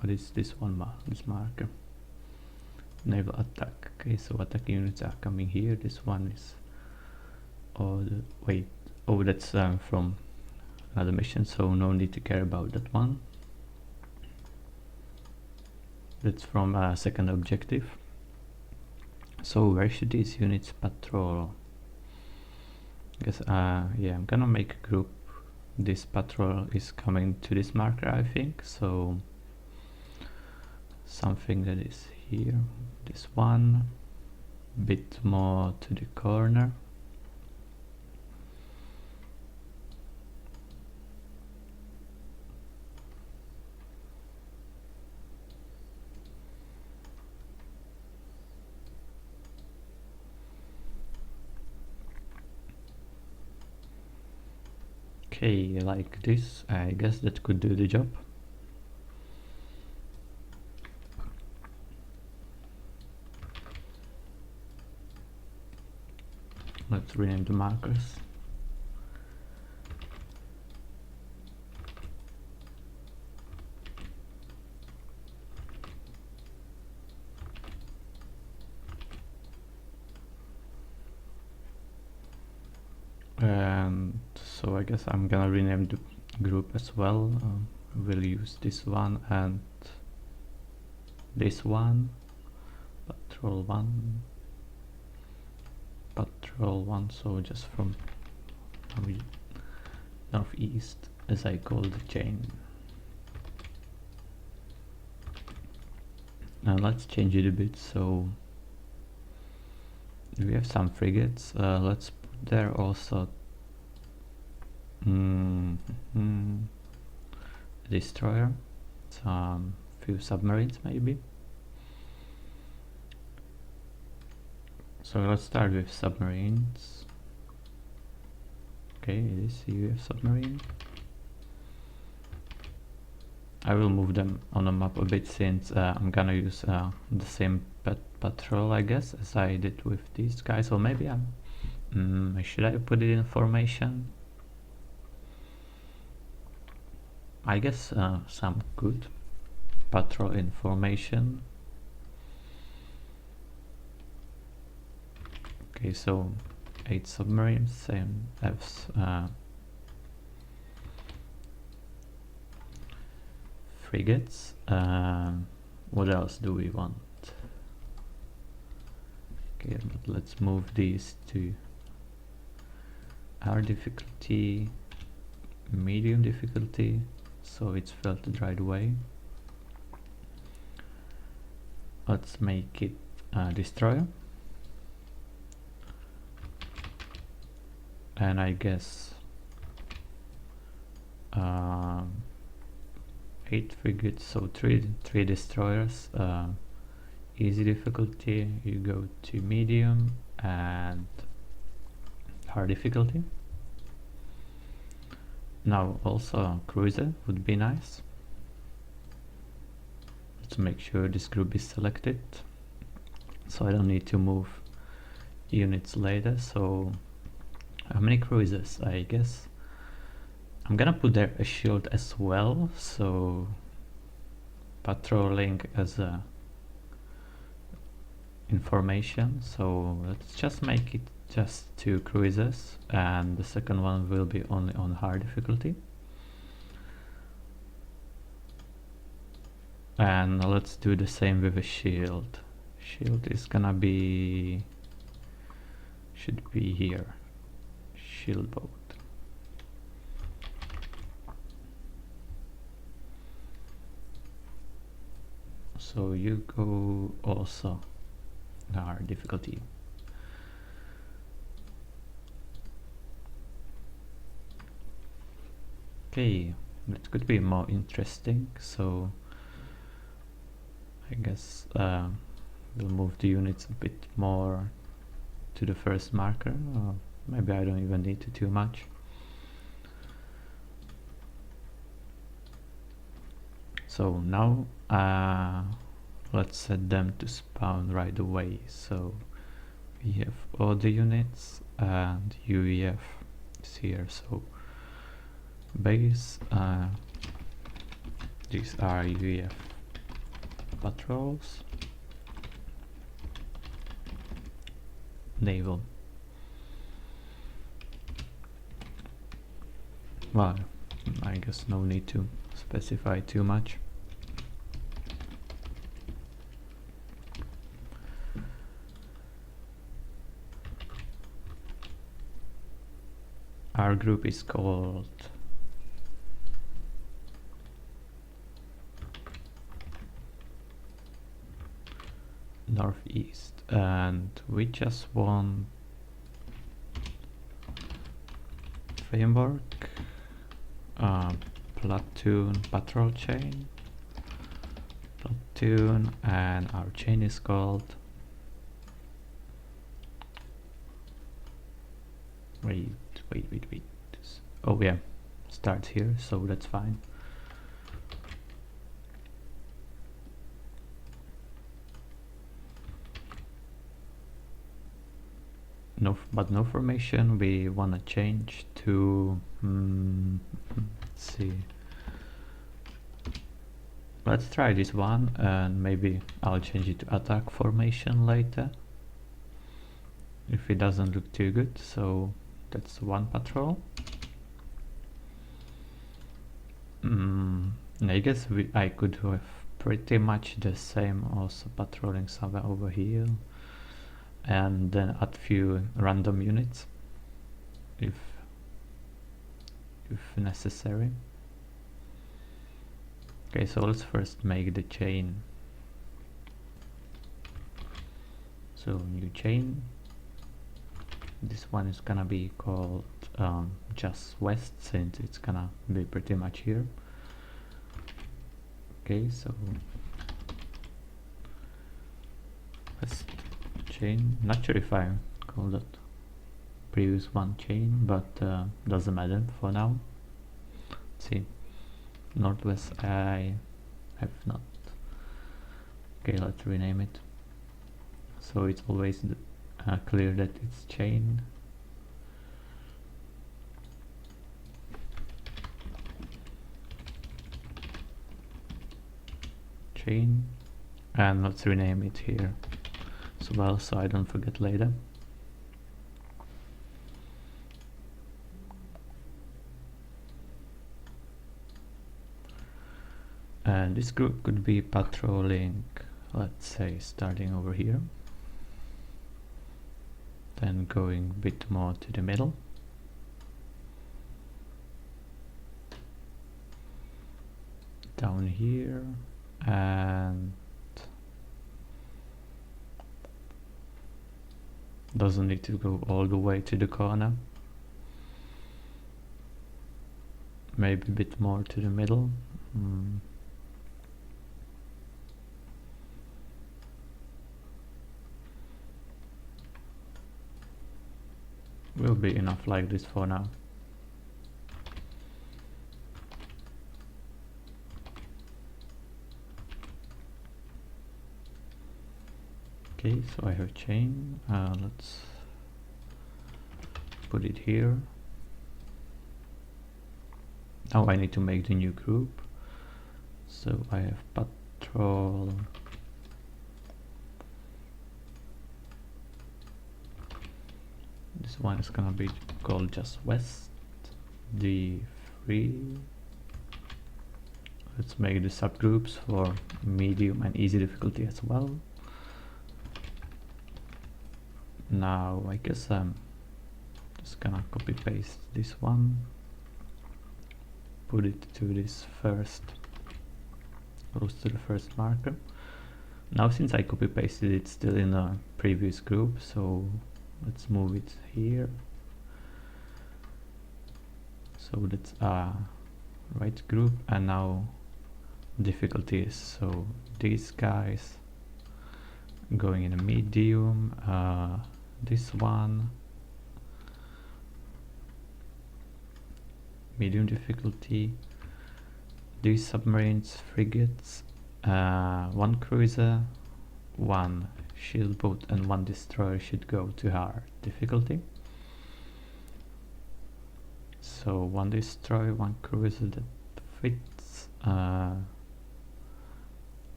[SPEAKER 1] What is this one this marker? Naval attack. Okay, so attack units are coming here. This one is that's from another mission, so no need to care about that one. That's from a second objective. So where should these units patrol? I guess yeah, I'm gonna make a group. This patrol is coming to this marker, I think, so something that is here, this one, bit more to the corner. Okay, like this, I guess that could do the job. Let's rename the markers. And so I guess I'm gonna rename the group as well. We'll use this one and this one. Patrol 1. Patrol 1, so just from northeast, as I call the chain. Now let's change it a bit. So we have some frigates. Let's put there also a destroyer, some few submarines maybe. So let's start with submarines. Okay, this UF submarine. I will move them on the map a bit, since I'm gonna use the same patrol, I guess, as I did with these guys. Or maybe should I put it in formation? I guess some good patrol in formation. Okay, so 8 submarines, same as frigates. What else do we want? Okay, but let's move these to our difficulty, medium difficulty, so it's filtered right away. Let's make it a destroyer. And I guess 8 frigates, so 3 destroyers. Easy difficulty, you go to medium, and hard difficulty. Now also a cruiser would be nice. Let's make sure this group is selected. so I don't need to move units later. So how many cruisers? I guess I'm gonna put there a shield as well, so patrolling as a information. So let's just make it just 2 cruisers, and the second one will be only on hard difficulty. And let's do the same with a shield. Shield is gonna be, should be here, shield boat. So you go also hard difficulty. Okay, that could be more interesting. So I guess we'll move the units a bit more to the first marker, or maybe I don't even need to too much. So now let's set them to spawn right away. So we have all the units and UEF is here. So base, these are UEF patrols. Naval. Well, I guess no need to specify too much. Our group is called Northeast, and we just want framework, platoon patrol chain, platoon, and our chain is called, wait, oh yeah, starts here, so that's fine. No, but no formation. We want to change to let's see, let's try this one, and maybe I'll change it to attack formation later if it doesn't look too good. So that's 1 patrol. I guess I could have pretty much the same also patrolling somewhere over here, and then add few random units if necessary. Okay, so let's first make the chain. So new chain, this one is gonna be called just west, since it's gonna be pretty much here. Okay, so let's chain, not sure if I call that previous one chain, but doesn't matter for now. Let's see, northwest I have not. Okay, let's rename it so it's always clear that it's chain. Chain, and let's rename it here as well, so I don't forget later. And this group could be patrolling, let's say, starting over here, then going a bit more to the middle, down here, and doesn't need to go all the way to the corner, maybe a bit more to the middle. Will be enough like this for now. Okay, so I have chain. Let's put it here. Now I need to make the new group. So I have patrol. This one is gonna be called just west. D3. Let's make the subgroups for medium and easy difficulty as well. Now I guess I'm just gonna copy paste this one, put it to this first, goes to the first marker. Now since I copy pasted it, it's still in a previous group, so let's move it here. So that's a right group, and now difficulties. So these guys going in a medium, this one medium difficulty, these submarines, frigates, one cruiser, one shield boat and one destroyer should go to hard difficulty. So one destroyer, one cruiser, that fits.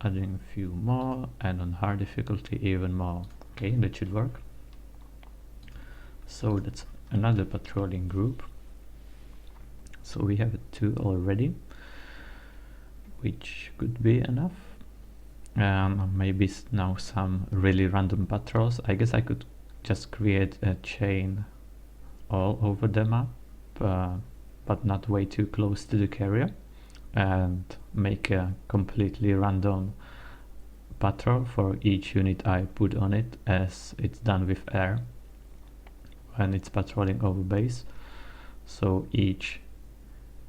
[SPEAKER 1] Adding a few more, and on hard difficulty even more. Okay, that should work. So that's another patrolling group. So we have 2 already, which could be enough. Maybe now some really random patrols. I guess I could just create a chain all over the map, but not way too close to the carrier, and make a completely random patrol for each unit I put on it, as it's done with air when it's patrolling over base. So each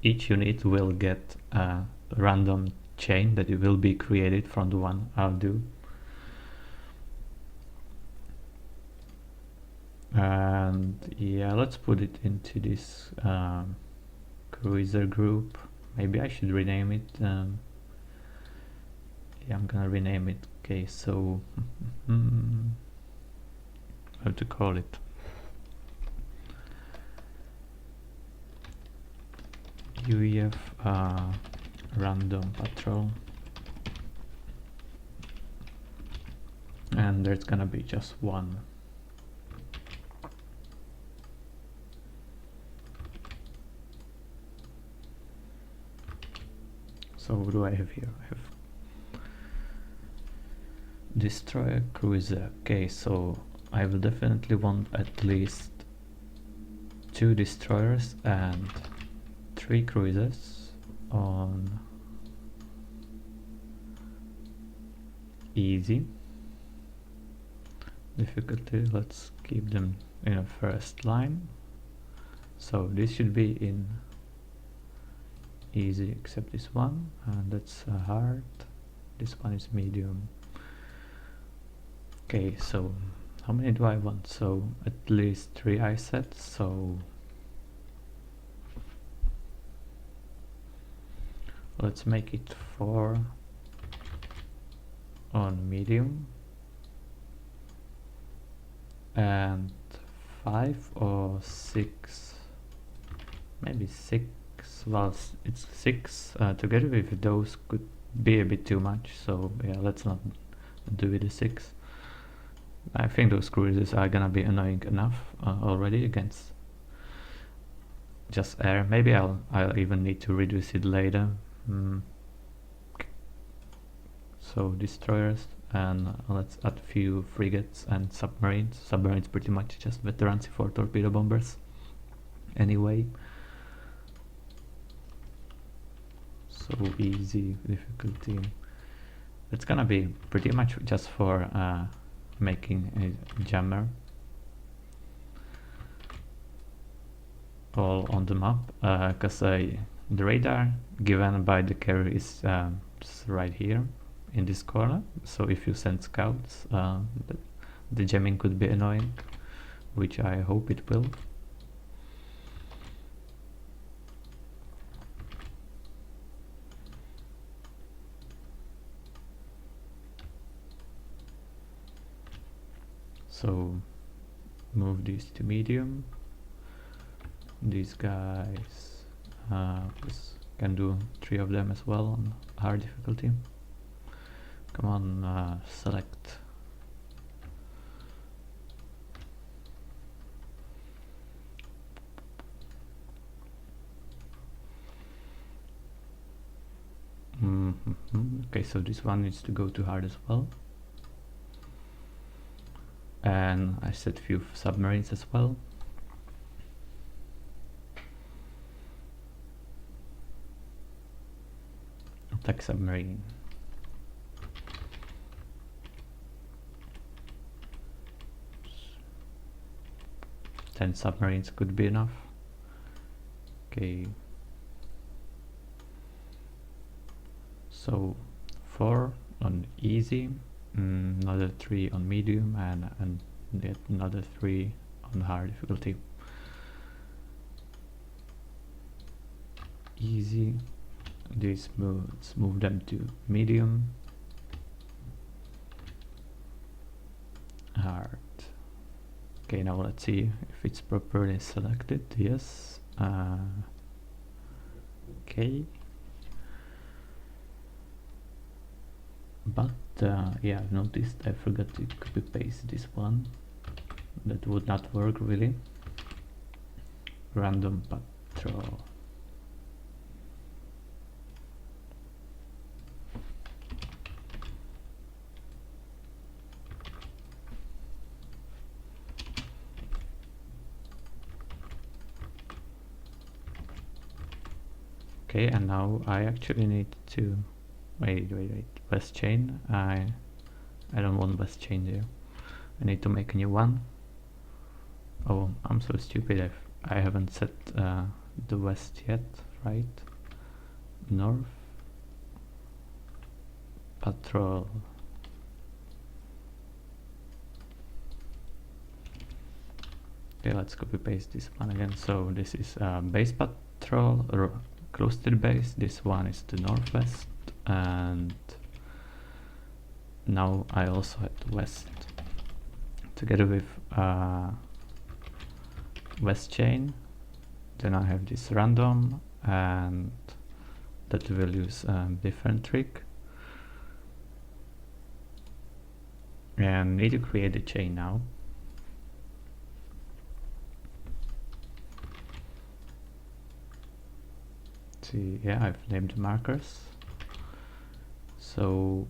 [SPEAKER 1] unit will get a random chain that it will be created from the one I'll do. And yeah, let's put it into this cruiser group. Maybe I should rename it. Yeah, I'm gonna rename it. Okay, so how to call it? UEF random patrol, and there's gonna be just one. So what do I have here? I have destroyer, cruiser. Okay, so I will definitely want at least 2 destroyers and 3 cruisers on easy difficulty. Let's keep them in a first line. So this should be in easy, except this one, and that's hard. This one is medium. Okay, so how many do I want? So at least 3 I set. So let's make it 4 on medium and 5 or 6, maybe 6. Well, it's 6 together with those could be a bit too much, so yeah, let's not do it a 6. I think those cruisers are gonna be annoying enough already against just air. Maybe I'll even need to reduce it later. So destroyers, and let's add a few frigates and submarines. Submarines pretty much just veterancy for torpedo bombers anyway. So easy difficulty, it's gonna be pretty much just for making a jammer all on the map, because the radar given by the carrier is right here in this corner. So if you send scouts, the jamming could be annoying, which I hope it will. So move these to medium. These guys, can do 3 of them as well on hard difficulty. Come on, select. Okay, so this one needs to go to hard as well. And I set few submarines as well. Attack submarine. Ten submarines could be enough. Okay. So 4 on easy, another 3 on medium, and yet another 3 on hard difficulty. Easy. These let's move them to medium. Hard. Okay, now let's see if it's properly selected. Yes. Okay. But yeah, I've noticed I forgot to copy paste this one. That would not work really. Random patrol. Okay, and now I actually need to wait, west chain. I don't want west chain there. I need to make a new one. Oh, I'm so stupid. I haven't set the west yet, right? North patrol. Okay, let's copy paste this one again. So this is base patrol, close to the base. This one is the northwest, and now I also have the west together with west chain. Then I have this random, and that will use different trick, and need to create a chain now. See, yeah, I've named markers. So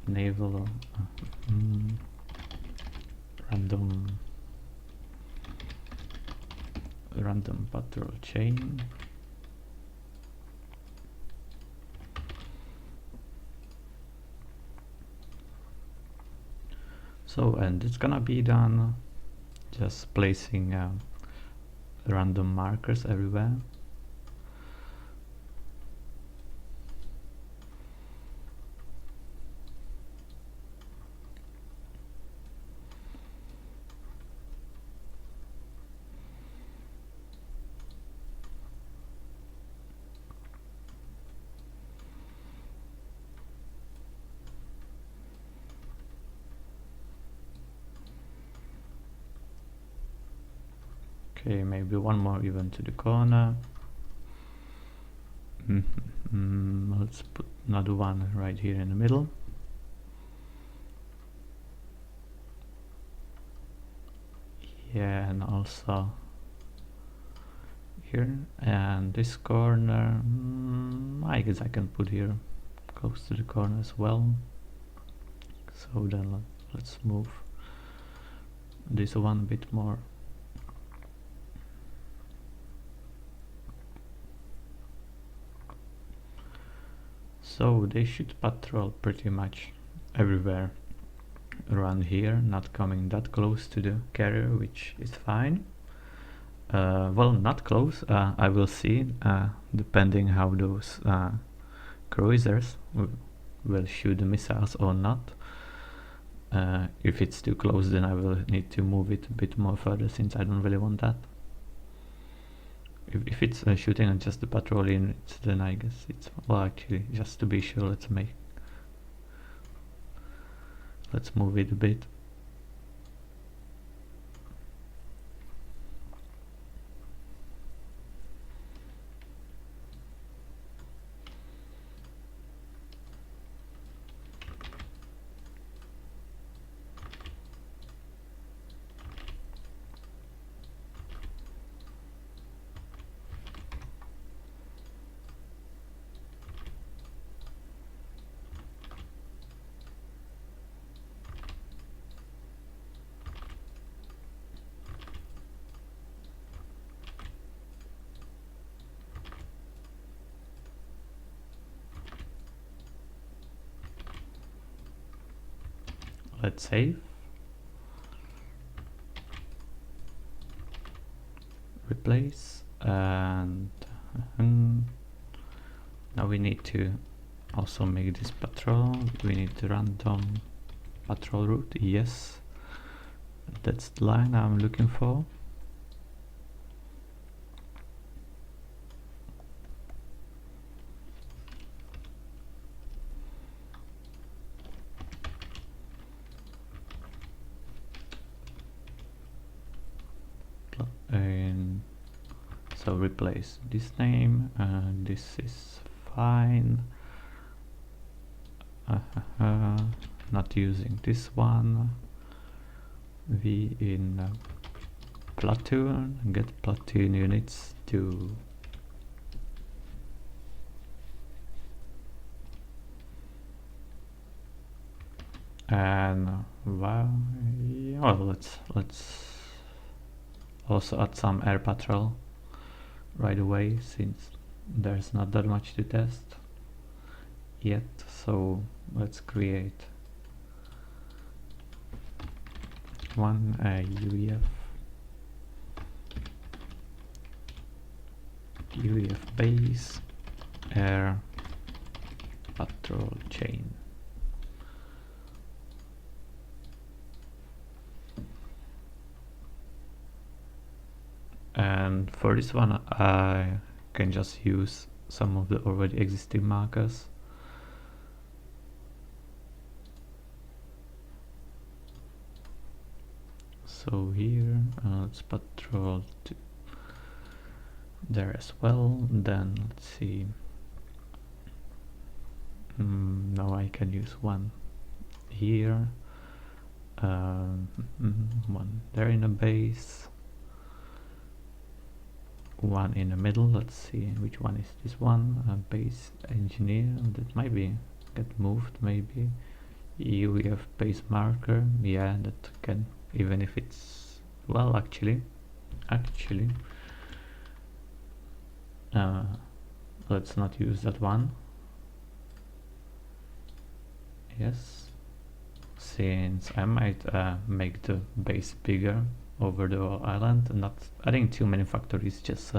[SPEAKER 1] naval random patrol chain. So, and it's gonna be done just placing random markers everywhere. Okay, maybe one more even to the corner. Let's put another one right here in the middle. Yeah, and also here, and this corner, I guess I can put here close to the corner as well. So then let's move this one a bit more. So they should patrol pretty much everywhere around here, not coming that close to the carrier, which is fine. Well, not close, I will see, depending how those cruisers will shoot the missiles or not. If it's too close, then I will need to move it a bit more further, since I don't really want that. If it's shooting at just the patrol units, then I guess it's, well, actually, just to be sure, Let's move it a bit. Let's save. Replace, and now we need to also make this patrol. We need to random patrol route. Yes, that's the line I'm looking for. And so replace this name, and this is fine. Not using this one. V in platoon, get platoon units to and well, let's also add some air patrol right away, since there's not that much to test yet. So let's create one UEF base air patrol chain. And for this one I can just use some of the already existing markers. So here let's patrol to there as well. Then let's see, now I can use one here, one there in a base, one in the middle. Let's see which one is this one. Base engineer, that might be get moved. Maybe UEF base marker, yeah, that can, even if it's, well, actually let's not use that one. Yes, since I might make the base bigger over the whole island, not adding too many factories, just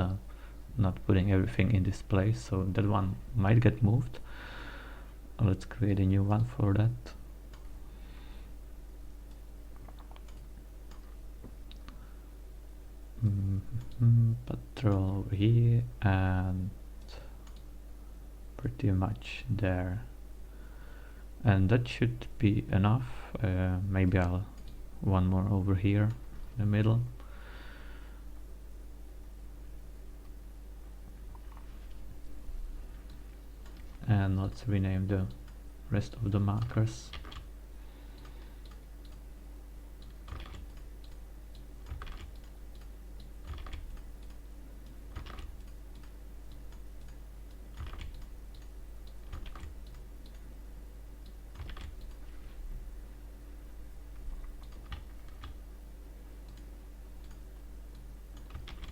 [SPEAKER 1] not putting everything in this place, so that one might get moved. Let's create a new one for that. Patrol over here and pretty much there, and that should be enough. Maybe I'll one more over here in the middle. And let's rename the rest of the markers.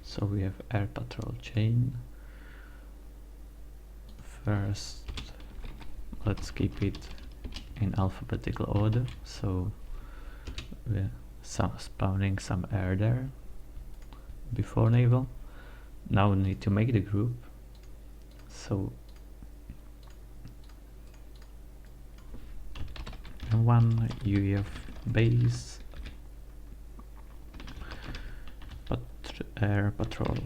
[SPEAKER 1] So we have air patrol chain. First, let's keep it in alphabetical order, so we're spawning some air there before naval. Now we need to make the group, so one UEF base air patrol.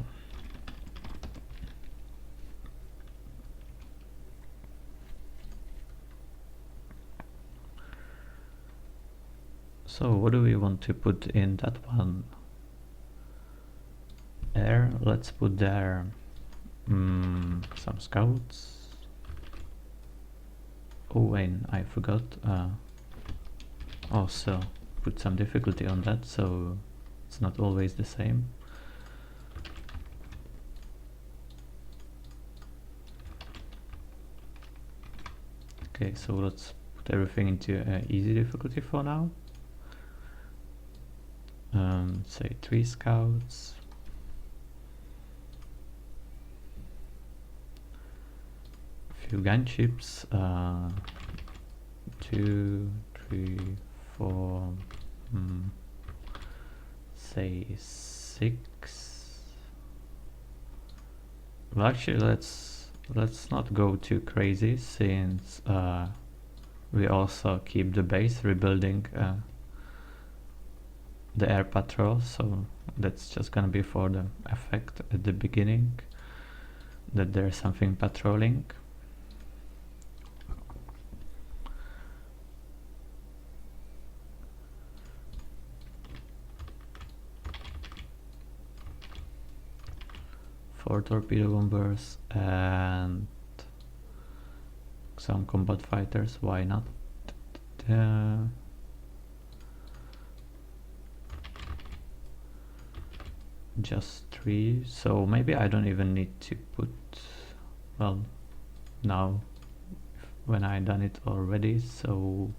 [SPEAKER 1] So what do we want to put in that one? Air, let's put there some scouts. Oh, and I forgot also put some difficulty on that, so it's not always the same. Okay, so let's put everything into easy difficulty for now. Say 3 scouts. Few gunships. 2, 3, 4. Say 6. Well, actually, let's not go too crazy, since we also keep the base rebuilding the air patrol, so that's just gonna be for the effect at the beginning that there's something patrolling. Four torpedo bombers and some combat fighters, why not? Just 3, so maybe I don't even need to put, well, now when I done it already, so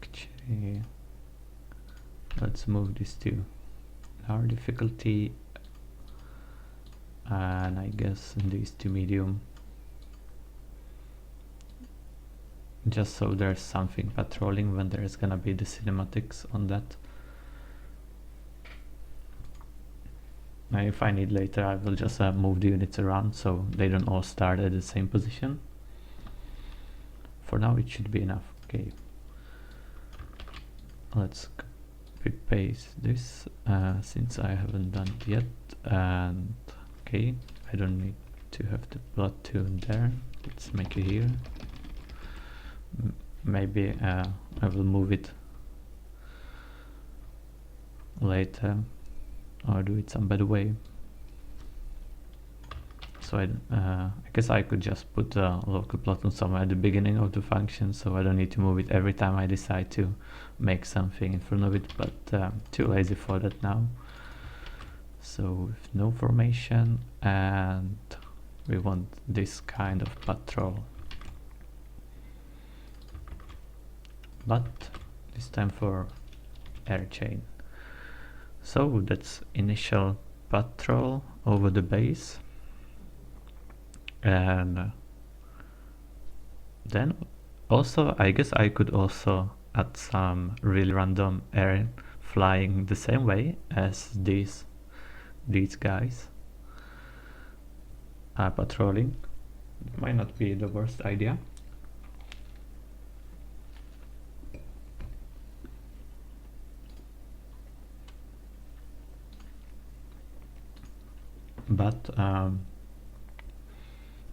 [SPEAKER 1] actually let's move this to our difficulty, and I guess these to medium, just so there's something patrolling when there's gonna be the cinematics on that. Now if I need later, I will just move the units around so they don't all start at the same position. For now it should be enough. Okay, let's copy paste this since I haven't done it yet, and okay, I don't need to have the platoon there. Let's make it here. Maybe I will move it later or do it some better way. So I guess I could just put a local platoon somewhere at the beginning of the function, so I don't need to move it every time I decide to make something in front of it, but too lazy for that now. So with no formation, and we want this kind of patrol, but this time for air chain. So that's initial patrol over the base, and then also I guess I could also add some really random air flying the same way as these guys are patrolling. It might not be the worst idea. But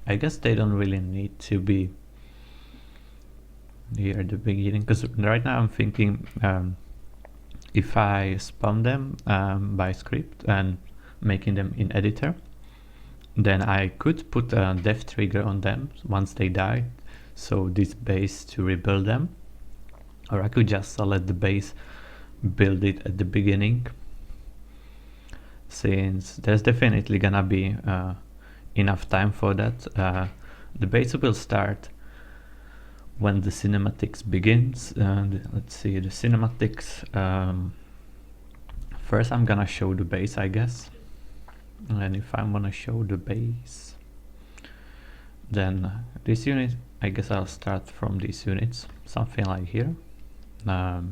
[SPEAKER 1] I guess they don't really need to be here at the beginning, because right now I'm thinking if I spawn them by script and making them in editor, then I could put a death trigger on them once they die, so this base to rebuild them, or I could just let the base build it at the beginning, since there's definitely gonna be enough time for that. The base will start when the cinematics begins, and let's see the cinematics. First I'm gonna show the base, I guess, and if I'm gonna show the base, then this unit, I guess I'll start from these units, something like here. The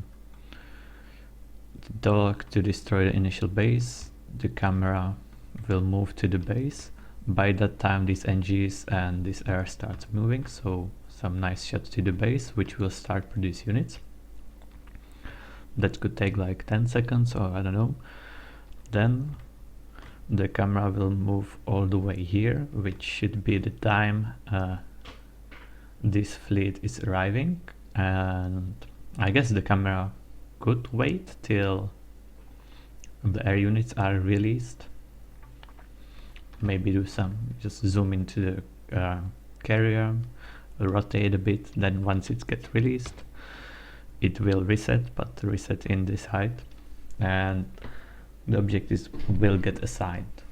[SPEAKER 1] dog to destroy the initial base, the camera will move to the base. By that time these NGs and this air starts moving, so some nice shots to the base, which will start produce units. That could take like 10 seconds or I don't know. Then the camera will move all the way here, which should be the time this fleet is arriving, and I guess the camera could wait till the air units are released. Maybe do just zoom into the carrier, rotate a bit, then once it gets released, it will reset, but reset in this height, and the objectives will get assigned.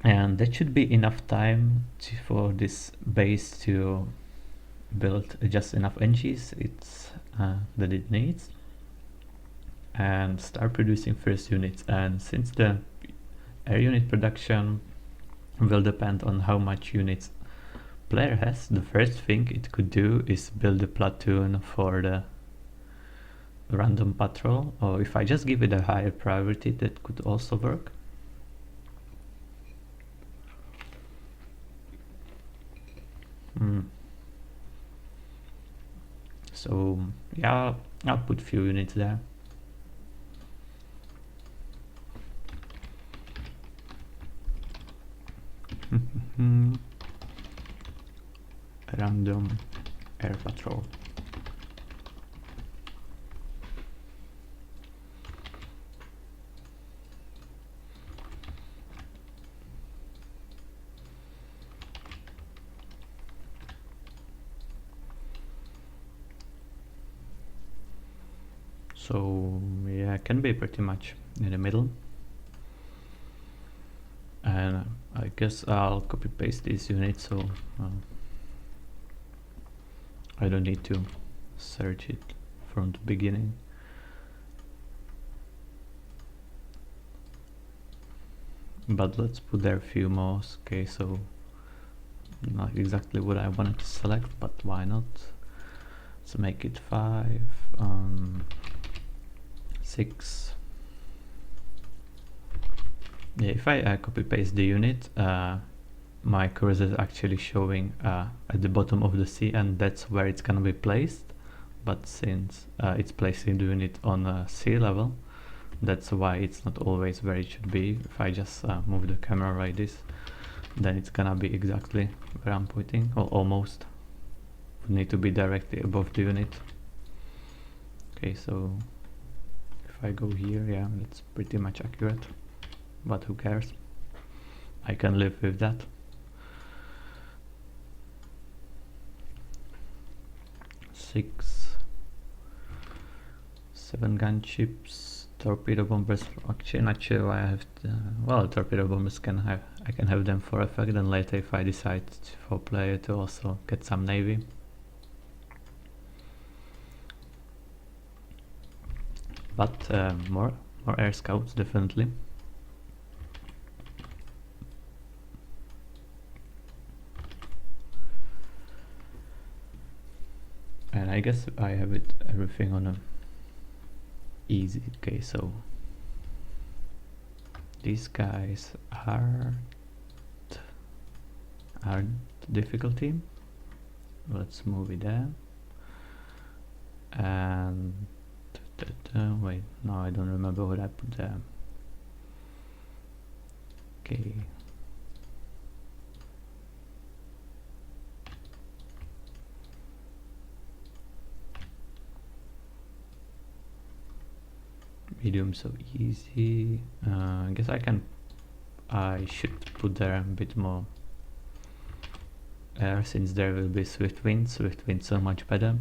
[SPEAKER 1] And that should be enough time for this base to build just enough NGs that it needs and start producing first units. And since the air unit production will depend on how much units player has, the first thing it could do is build a platoon for the random patrol, or if I just give it a higher priority, that could also work. So yeah, I'll put few units there. Random air patrol. So yeah, it can be pretty much in the middle. And I guess I'll copy paste these units, so I don't need to search it from the beginning. But let's put there a few more. Okay, so not exactly what I wanted to select, but why not? Let's make it 5, 6. Yeah, if I copy paste the unit, my cursor is actually showing at the bottom of the sea, and that's where it's gonna be placed. But since it's placing the unit on sea level, that's why it's not always where it should be. If I just move the camera like this, then it's gonna be exactly where I'm pointing, or almost. Would need to be directly above the unit. Okay, so if I go here, yeah, that's pretty much accurate, but who cares? I can live with that. 6, 7 gunships, torpedo bombers. Actually, not sure why I have. Well, torpedo bombers I can have them for effect, and later if I decide for player to also get some navy. But more air scouts definitely. And I guess I have everything on a easy. Okay, so these guys aren't difficulty. Let's move it there. And wait, no, I don't remember what I put there. Okay. Medium, so easy. I guess I should put there a bit more air, since there will be swift winds. Swift winds so much better.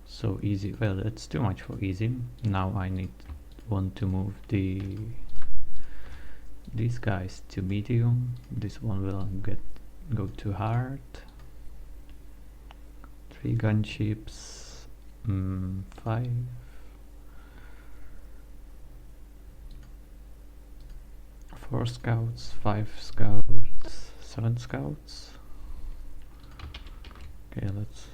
[SPEAKER 1] So easy, well, that's too much for easy. Now I want to move these guys to medium. This one will go to hard. 3 gunships, 5. 4 scouts, 5 scouts, 7 scouts. Okay, let's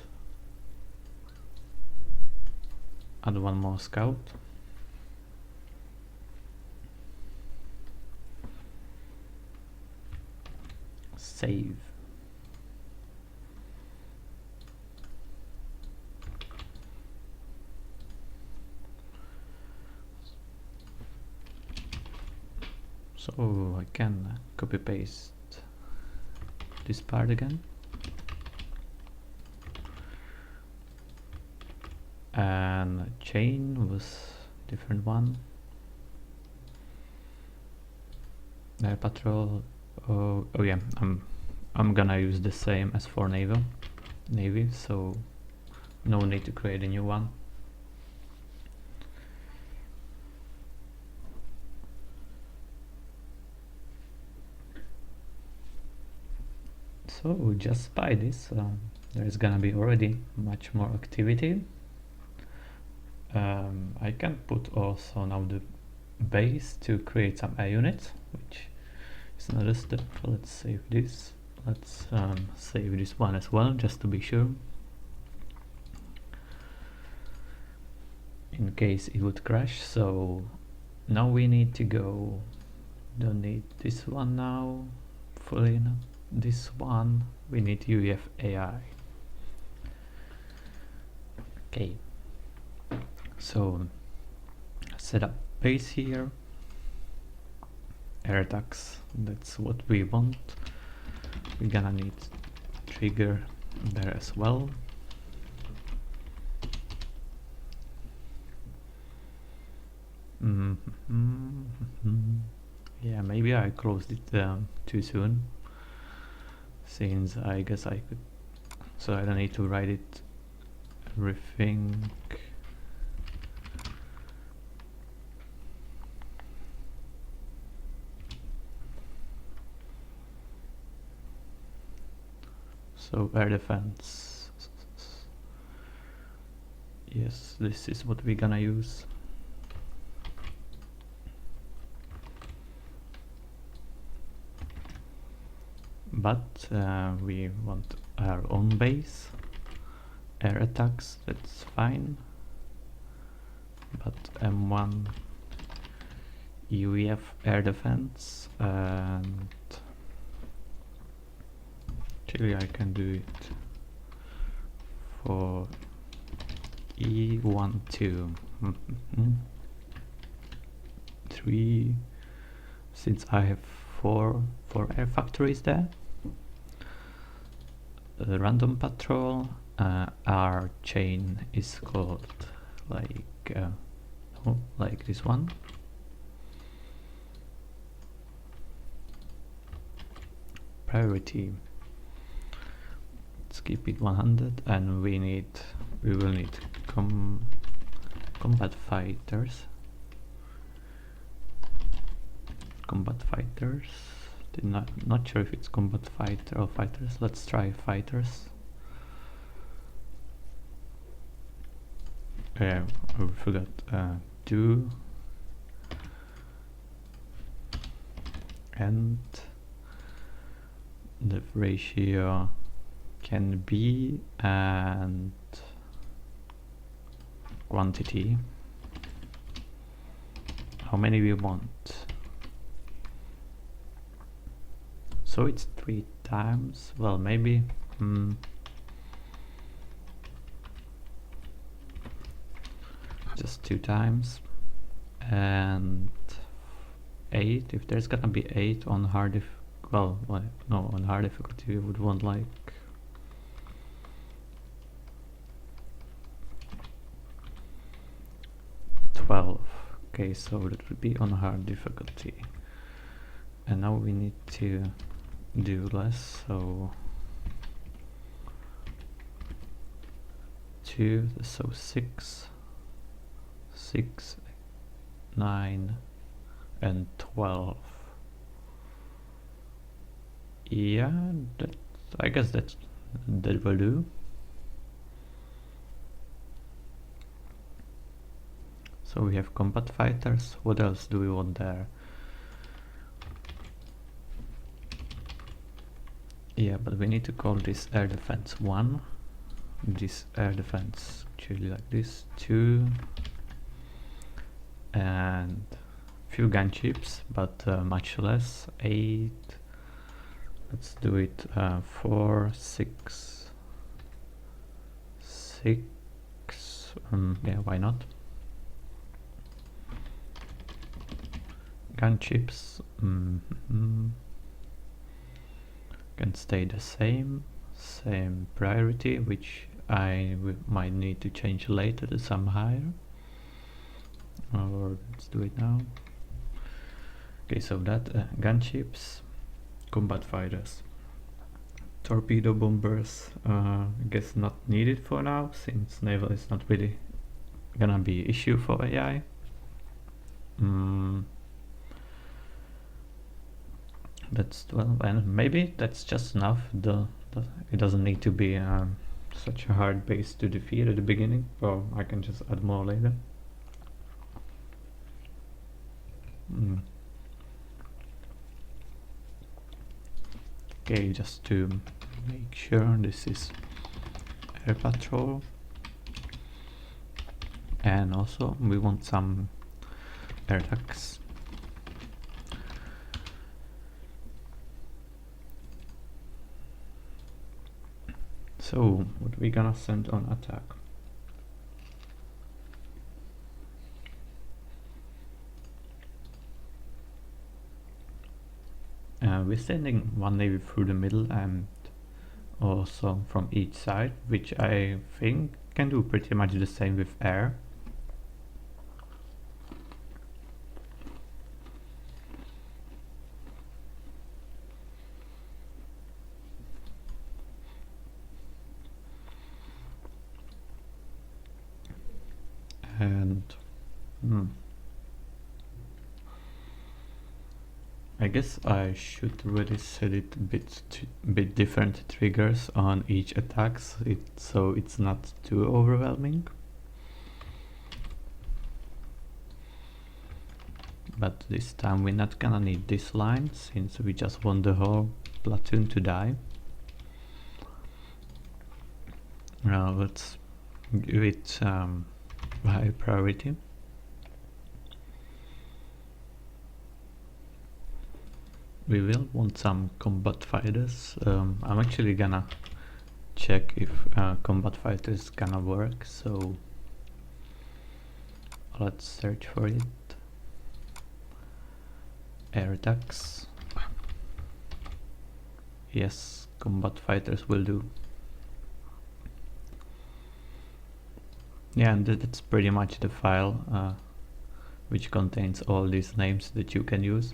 [SPEAKER 1] add 1 more scout. Save. So I can copy paste this part again, and chain was different one. Air patrol. Oh yeah, I'm gonna use the same as for navy, so no need to create a new one. So just by this, there's gonna be already much more activity. I can put also now the base to create some air units, which is another step. Let's save this. Let's save this one as well, just to be sure, in case it would crash. So now we need to go, don't need this one now, fully not this one, we need UEF AI. Okay, so set up base here, air attacks, that's what we want. We're gonna need trigger there as well. Yeah, maybe I closed it too soon, since I guess I could, so I don't need to write it everything. So air defense, yes, this is what we're gonna use. But we want our own base. Air attacks, that's fine. But M1 UEF air defense, and actually I can do it for E12. 3, since I have four air factories there. The random patrol, our chain is called like this one. Priority, let's keep it 100, and we will need combat fighters. Not sure if it's combat fighter or fighters. Let's try fighters. I forgot 2, and the ratio can be, and quantity, how many we want. So it's 3 times, well, maybe just 2 times, and 8, if there's gonna be 8 on hard no, on hard difficulty we would want like 12. Okay, so that would be on hard difficulty, and now we need to do less, so 2, so 6, 9 and 12. Yeah, I guess that will do. So we have combat fighters. What else do we want there? Yeah, but we need to call this air defense 1. This air defense actually like this 2, and few gunships, but much less, 8. Let's do it 4, 6, 6. Yeah, why not? gunships can stay the same priority, which I might need to change later to some higher, or let's do it now. Okay, so that gunships, combat fighters, torpedo bombers, I guess not needed for now, since naval is not really gonna be an issue for AI. That's 12, and maybe that's just enough. It doesn't need to be such a hard base to defeat at the beginning, or I can just add more later. Okay, just to make sure, this is air patrol, and also we want some air attacks. So what we gonna send on attack? We're sending one navy through the middle and also from each side, which I think can do pretty much the same with air. And I guess I should really set it a bit different triggers on each attack, so it's not too overwhelming. But this time we're not gonna need this line, since we just want the whole platoon to die. Now let's give it high priority. We will want some combat fighters. I'm actually gonna check if combat fighters gonna work, so let's search for it. Air attacks. Yes, combat fighters will do. Yeah, and that's pretty much the file which contains all these names that you can use.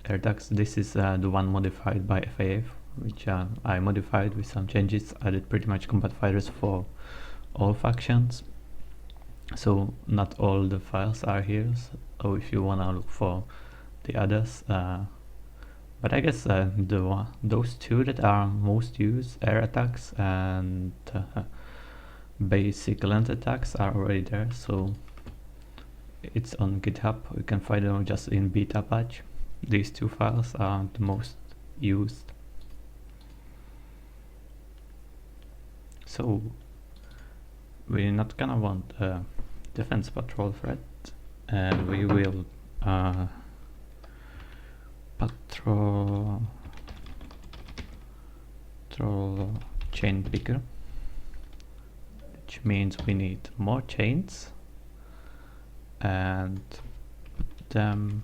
[SPEAKER 1] Air attacks, this is the one modified by FAF, which I modified with some changes, added pretty much combat fighters for all factions. So not all the files are here, so if you wanna look for the others, but I guess those two that are most used, air attacks and basic land attacks, are already there, so it's on GitHub. You can find them just in beta patch. These two files are the most used. So we're not gonna want a defense patrol threat, and we will patrol chain picker, which means we need more chains and them.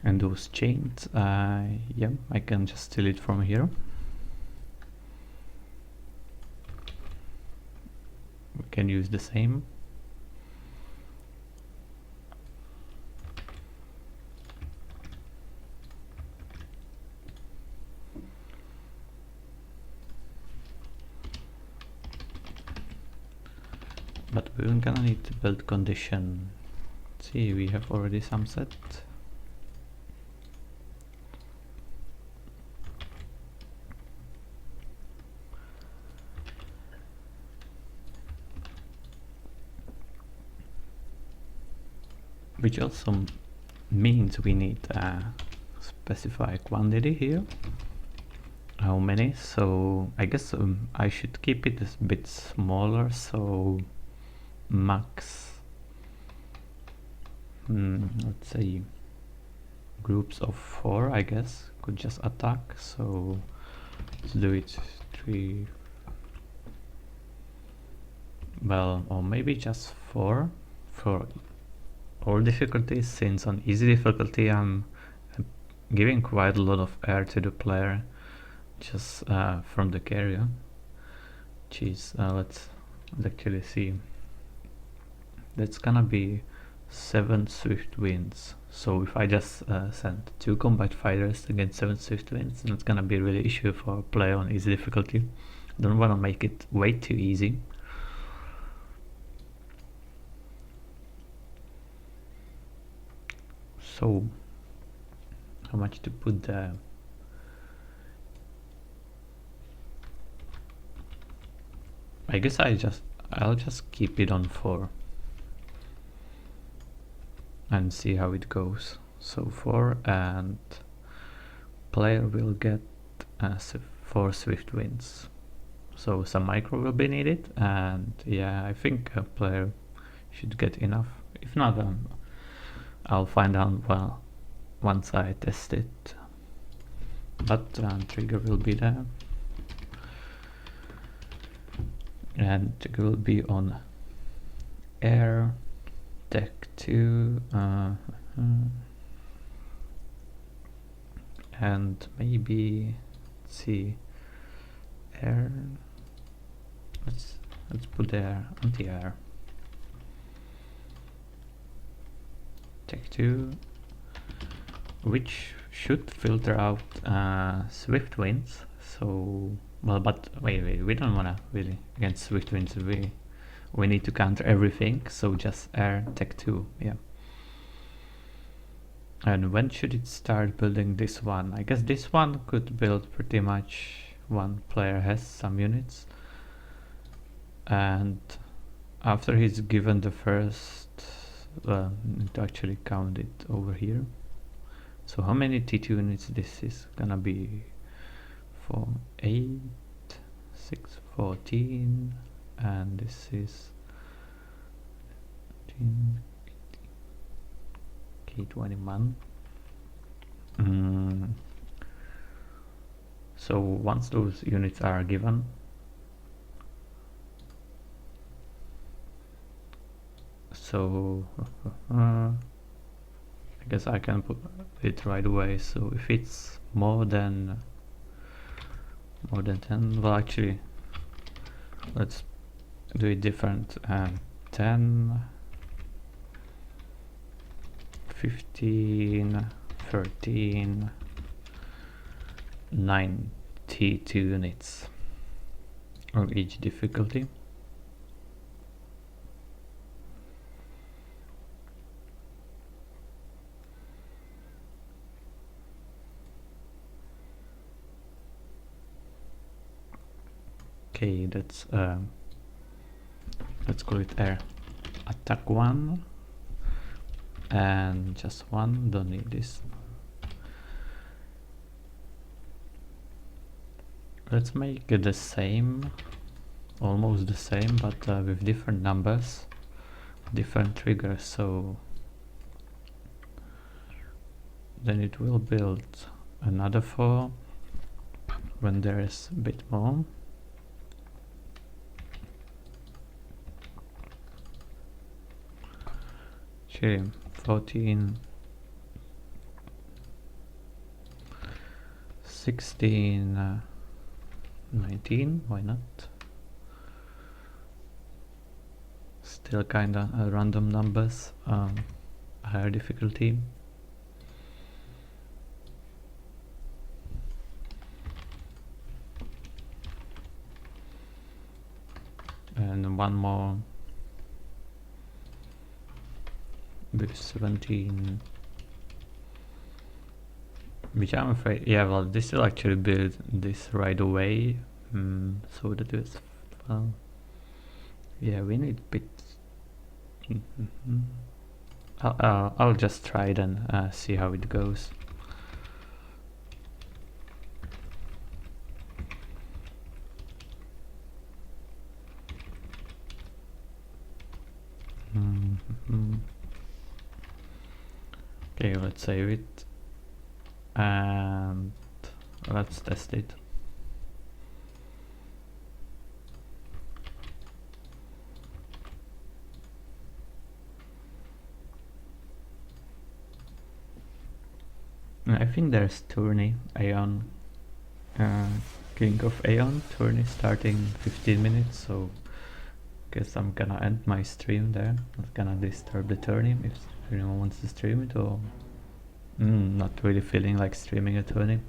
[SPEAKER 1] And those chains, yeah, I can just steal it from here. We can use the same. But we're gonna need to build condition. Let's see, we have already some set. Which also means we need a specified quantity here. How many? So I guess I should keep it a bit smaller, so max, let's say groups of 4, I guess, could just attack. So let's do it 3, well, or maybe just 4 for all difficulties, since on easy difficulty I'm giving quite a lot of air to the player just from the carrier. Jeez, let's actually see. That's gonna be 7 swift winds. So if I just send 2 combat fighters against 7 swift winds, then it's gonna be a really issue for a player on easy difficulty. Don't wanna make it way too easy. So how much to put there? I guess I'll just keep it on 4 and see how it goes. So 4, and player will get 4 swift winds. So some micro will be needed, and yeah, I think a player should get enough. If not, I'll find out well once I test it. But trigger will be there, and trigger will be on air, tech 2, and maybe, let's see, air. Let's put there anti-air. Tech 2, which should filter out swift winds. So well, but wait, we don't wanna really against swift winds. We need to counter everything. So just air tech 2, yeah. And when should it start building this one? I guess this one could build pretty much one player has some units, and after he's given the first, need to actually count it over here. So how many T2 units this is gonna be? 4, 8, 6, 14, and this is 14, K21. So once those units are given, so I guess I can put it right away. So if it's more than 10, well, actually let's do it different. 10, 15, 13, 92 units of each difficulty. Okay, let's call it air attack 1 and just 1, don't need this. Let's make it the same, almost the same, but with different numbers, different triggers, so then it will build another 4 when there is a bit more. Okay, 14, 16, 19, why not? Still kinda random numbers, higher difficulty. And one more with 17, which I'm afraid, yeah, well, this will actually build this right away. So that is, well, yeah, we need bits. I'll just try it and see how it goes. Okay, let's save it and let's test it. I think there's tourney, Aeon, King of Aeon tourney starting 15 minutes, so guess I'm gonna end my stream there. Not gonna disturb the tourney if anyone wants to stream it, or not really feeling like streaming a tourney.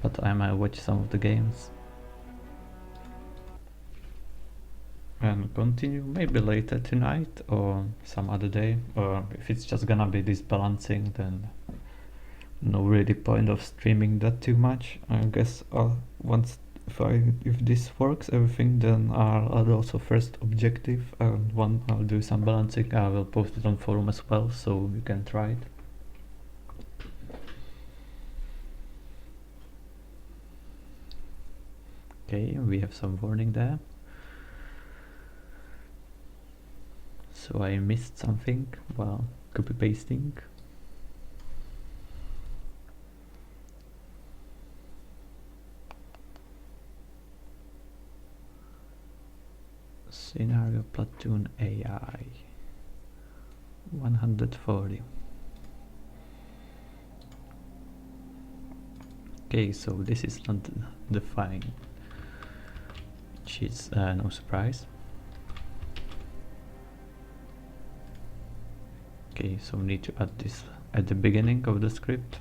[SPEAKER 1] But I might watch some of the games and continue maybe later tonight or some other day, or if it's just gonna be this balancing, then no really point of streaming that too much. I guess once if this works everything, then I'll add also first objective, and one I'll do some balancing. I will post it on forum as well, so you can try it. Okay, we have some warning there. So I missed something while copy pasting. Scenario platoon AI 140. Okay, so this is not defined, which is no surprise. Okay, so we need to add this at the beginning of the script.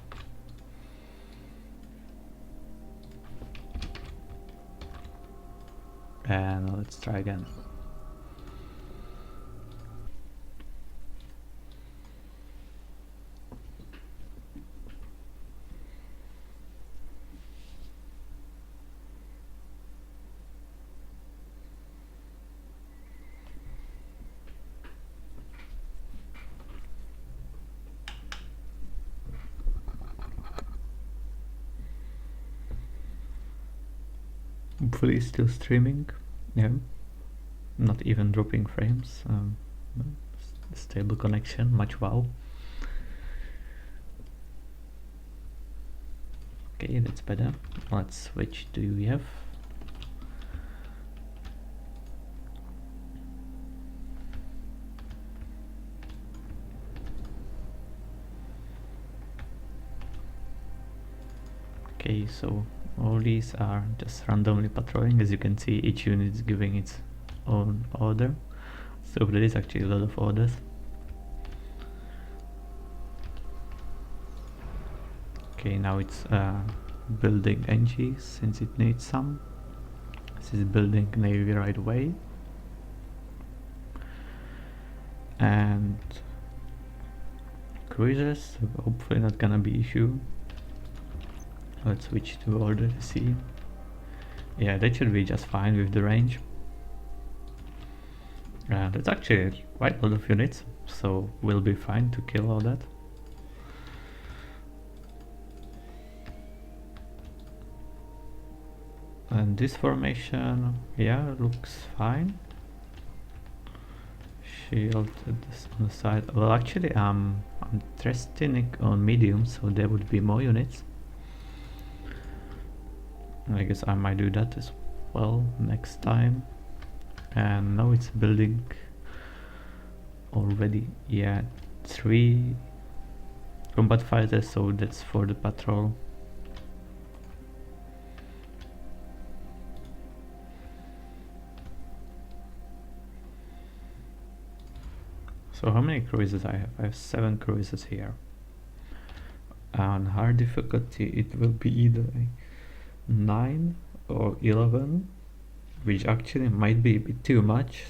[SPEAKER 1] And let's try again. Hopefully still streaming. Yeah, not even dropping frames. Stable connection, much wow. Okay, that's better. Let's switch to UEF. Okay, so all these are just randomly patrolling. As you can see, each unit is giving its own order, so there is actually a lot of orders. Okay, now it's building NGs since it needs some. This is building Navy right away. And cruisers, hopefully not gonna be issue. Let's switch to order to see. Yeah, that should be just fine with the range. That's actually quite a lot of units, so we'll be fine to kill all that. And this formation, yeah, looks fine. Shield on the side. Well, actually, I'm testing on medium, so there would be more units. I guess I might do that as well next time. And now it's building already. Yeah, 3 combat fighters, so that's for the patrol. So how many cruisers I have? I have 7 cruisers here. On hard difficulty it will be either 9 or 11, which actually might be a bit too much.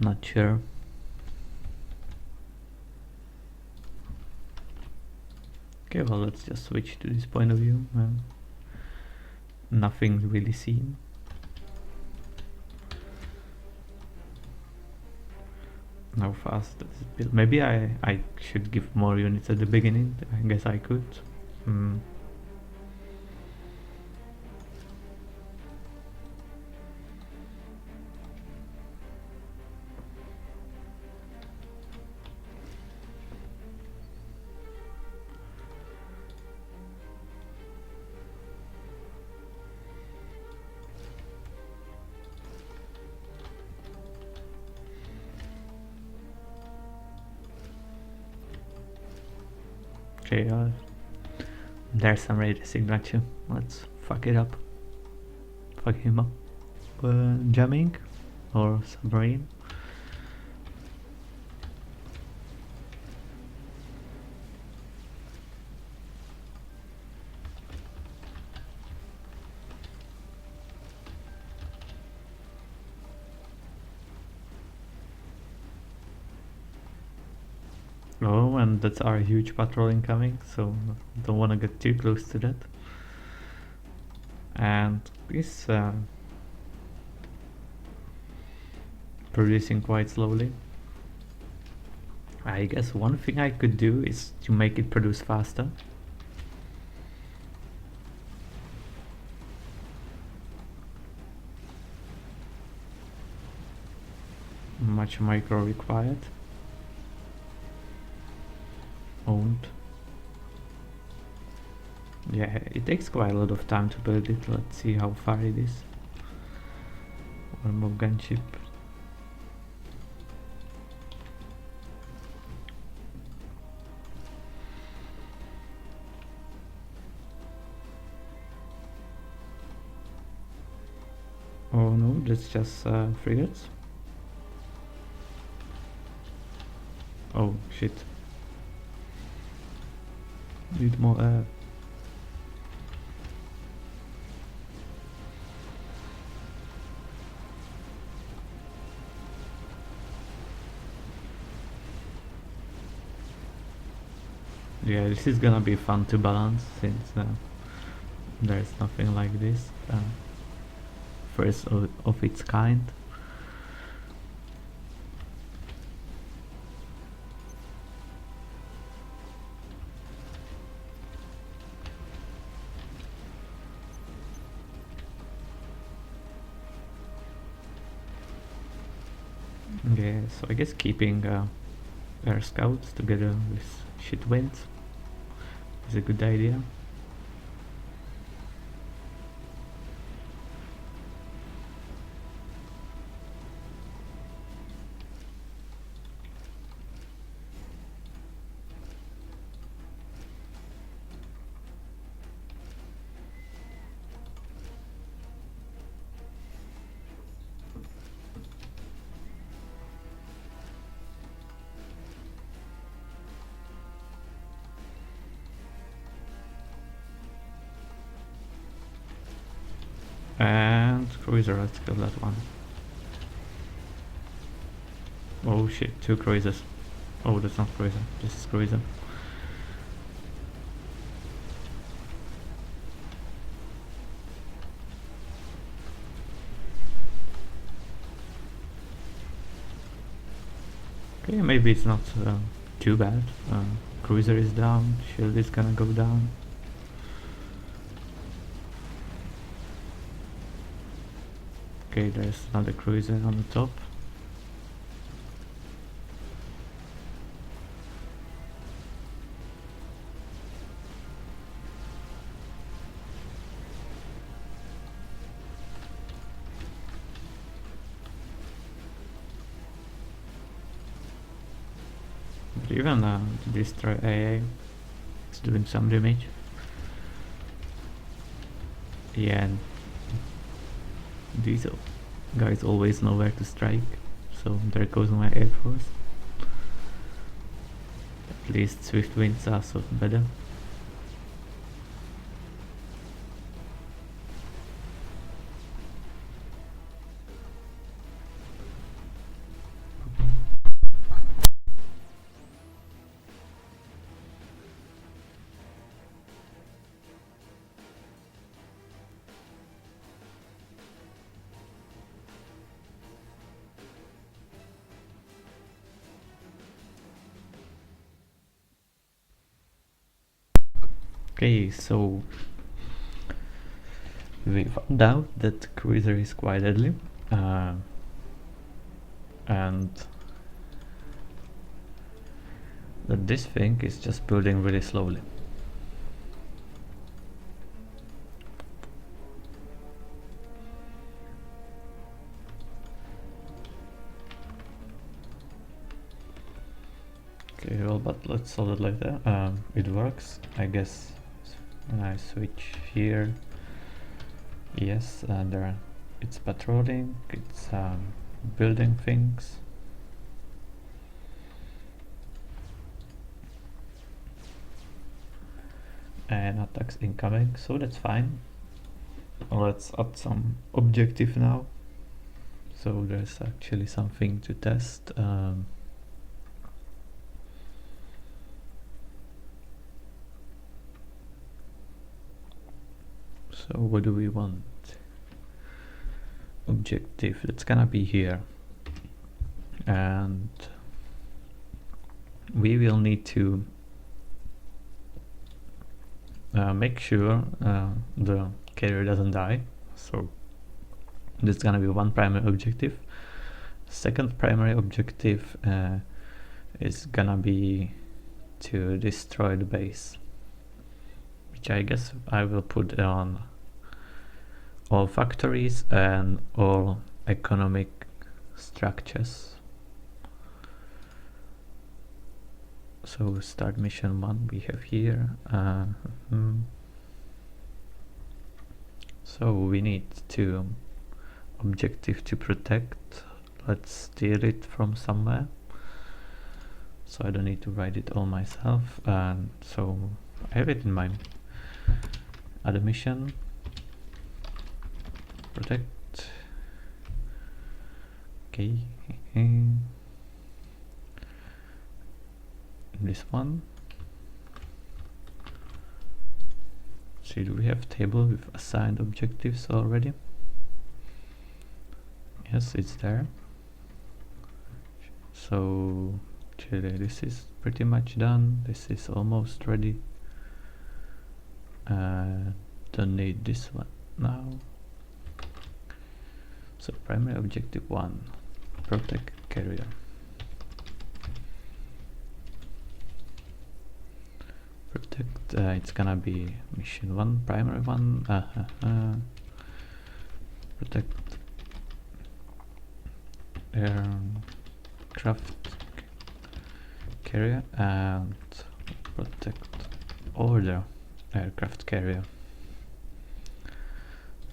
[SPEAKER 1] Not sure. Okay, well, let's just switch to this point of view. Nothing really seen. How fast does it build? Maybe I should give more units at the beginning. I guess I could. Okay, there's some radar signature. Let's fuck it up. Fuck him up. Jamming or submarine. Oh, and that's our huge patrol incoming, so don't want to get too close to that. And this producing quite slowly. I guess one thing I could do is to make it produce faster. Much micro required. Owned. Yeah, it takes quite a lot of time to build it. Let's see how far it is. One more gunship. Oh no, that's just frigates. Oh shit. Need more air. Yeah, this is gonna be fun to balance since there's nothing like this. First of its kind. Yeah, so I guess keeping air scouts together with shit winds is a good idea. And cruiser, let's kill that one. Oh shit, 2 cruisers. Oh, that's not cruiser, this is cruiser. Okay, maybe it's not too bad. Cruiser is down, shield is gonna go down. Okay, there's another cruiser on the top. But even destroy AA is doing some damage. Yeah, and these guys always know where to strike, so there goes my air force. At least swift winds are so better. Okay, so we found out that cruiser is quite deadly, and that this thing is just building really slowly. Okay, well, but let's solve it later. It works, I guess. When I switch here, yes, it's patrolling, it's building things. And attacks incoming, so that's fine. Let's add some objective now. So there's actually something to test. So what do we want? Objective, that's gonna be here. And we will need to make sure the carrier doesn't die. So that's gonna be one primary objective. Second primary objective is gonna be to destroy the base, which I guess I will put on all factories and all economic structures. So start mission 1 we have here. So we need to objective to protect. Let's steal it from somewhere, so I don't need to write it all myself. And so I have it in my other mission. Protect. Okay. This one. See, do we have table with assigned objectives already? Yes, it's there. So actually this is pretty much done. This is almost ready. Don't need this one now. So primary objective 1, protect carrier. Protect, it's gonna be mission 1, primary 1. Protect aircraft carrier and protect order aircraft carrier.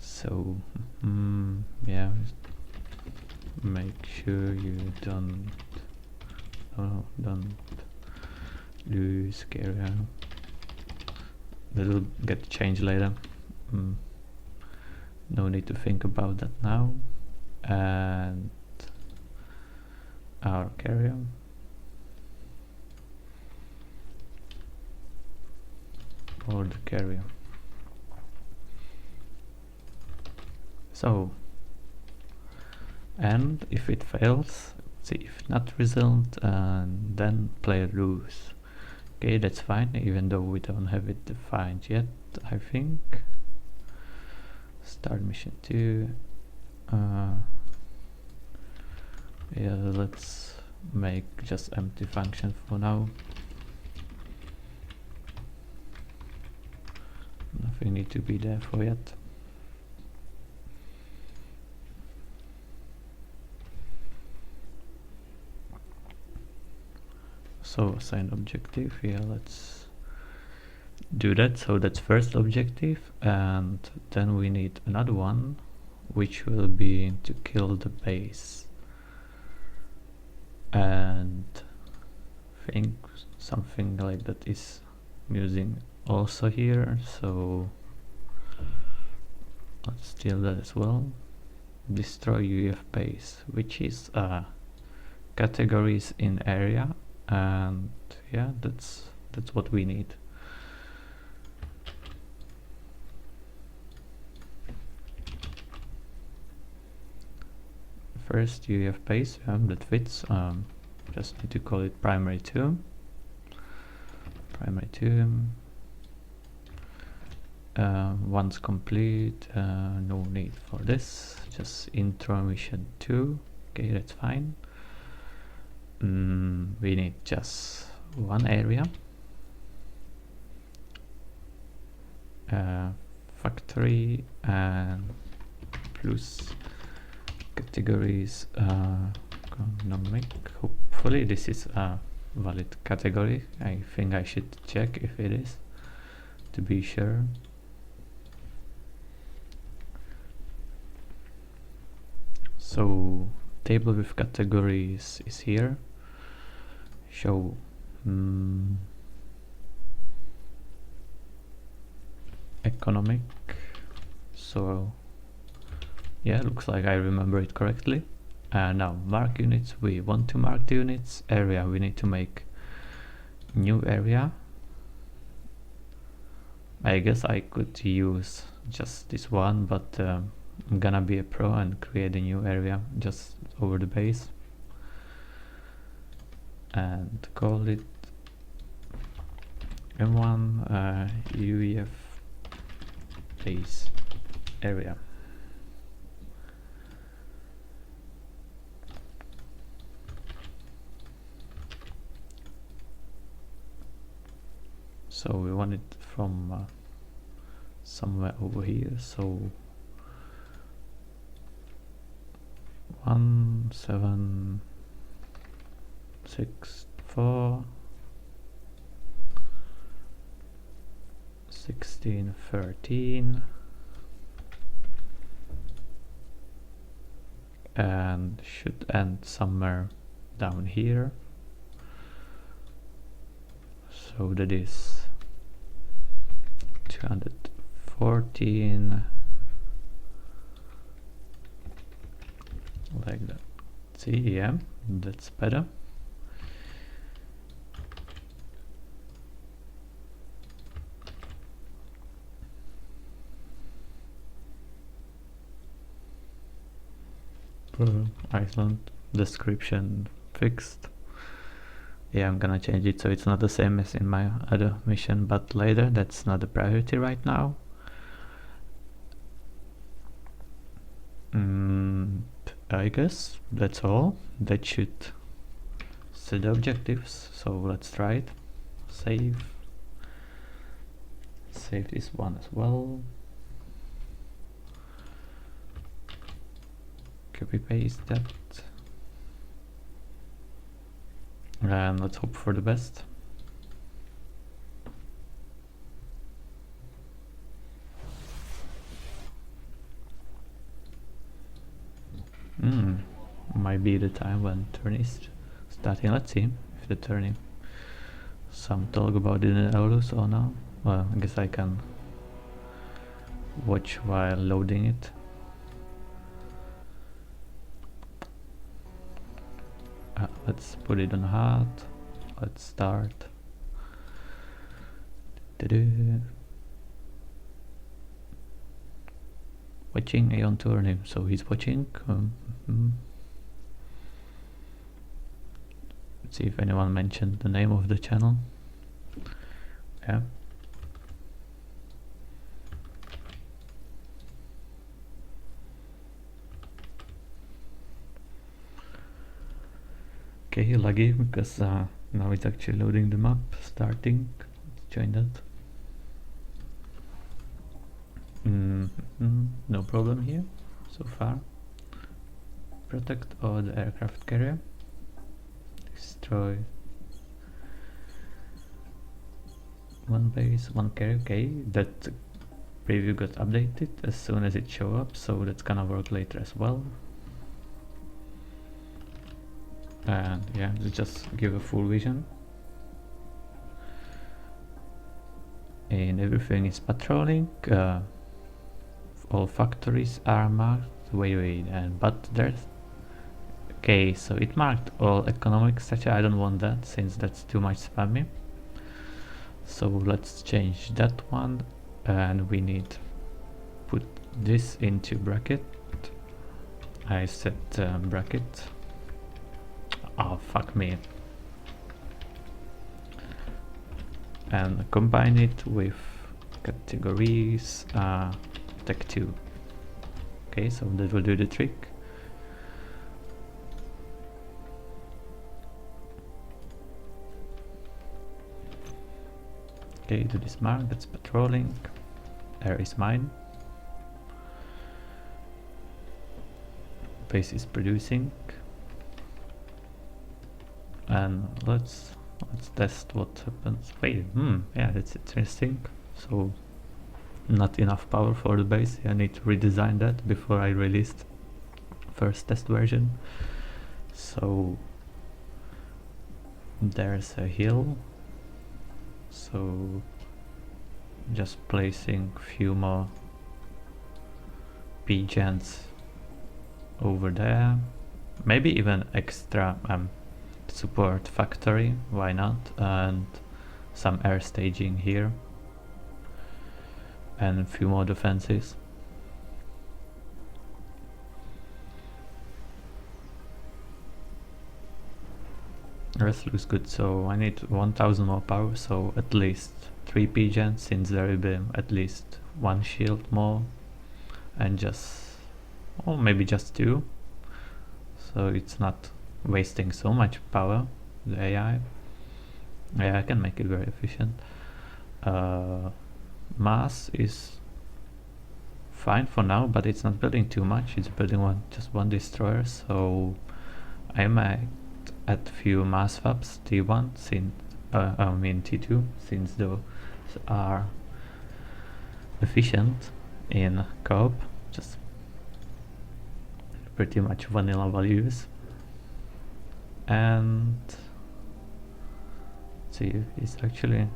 [SPEAKER 1] So yeah, make sure you don't lose carrier. That'll get changed later. No need to think about that now. And our carrier. Or the carrier. So, and if it fails, see if not result, and then player lose. Okay, that's fine, even though we don't have it defined yet, I think. Start mission 2. Yeah, let's make just empty function for now. Nothing need to be there for yet. So assign objective, yeah, let's do that. So that's first objective, and then we need another one, which will be to kill the base. And I think something like that is using also here, so let's steal that as well. Destroy UEF base, which is categories in area, and yeah, that's what we need. First UEF base, that fits. Just need to call it primary 2. Primary 2. Once complete, no need for this. Just intro mission 2. Okay, that's fine. We need just one area. Factory and plus categories economic. Hopefully this is valid category. I think I should check if it is to be sure. So table with categories is here. Show economic. So yeah, looks like I remember it correctly. Now mark units, we want to mark the units. Area, we need to make new area. I guess I could use just this one, but I'm gonna be a pro and create a new area just over the base and call it M1 UEF base area. So we want it from somewhere over here, so 1764 1613 and should end somewhere down here, so that is 214 like that. See, yeah, that's better. Iceland description fixed. Yeah, I'm gonna change it so it's not the same as in my other mission, but later. That's not a priority right now. I guess that's all. That should set the objectives, so let's try it. Save this one as well. Copy paste that and let's hope for the best. Might be the time when turn is starting. Let's see if the turning. Some talk about it in Aulus or no. Well, I guess I can watch while loading it. Let's put it on hard. Let's start. Watching Aeon turning, so he's watching. Let's see if anyone mentioned the name of the channel. Yeah. Okay, laggy because now it's actually loading the map, starting. Let's join that. No problem here so far. Protect all the aircraft carrier. Destroy one base, one carrier. Okay, that preview got updated as soon as it show up, so that's gonna work later as well. And yeah, just give a full vision. And everything is patrolling. All factories are marked. Wait, but there's. Okay, so it marked all economic structure. I don't want that since that's too much spammy. So let's change that one, and we need put this into bracket. I set bracket. Oh, fuck me. And combine it with categories tech 2. Okay, so that will do the trick. Okay, do this mark, that's patrolling. Air is mine. Base is producing. And let's let's test what happens. Wait, yeah, that's interesting. So not enough power for the base. I need to redesign that before I released first test version. So there's a hill, so just placing few more pigeons over there, maybe even extra support factory, why not, and some air staging here and a few more defenses. The rest looks good, so I need 1000 more power, so at least 3 pigeons, since there will be at least 1 shield more, and just, or maybe just 2, so it's not wasting so much power, the AI. Yeah, I can make it very efficient. Mass is fine for now, but it's not building too much, it's building just one destroyer, so I might add few mass fabs T1 since I mean T2, since those are efficient in Coop, just pretty much vanilla values. And see, it's actually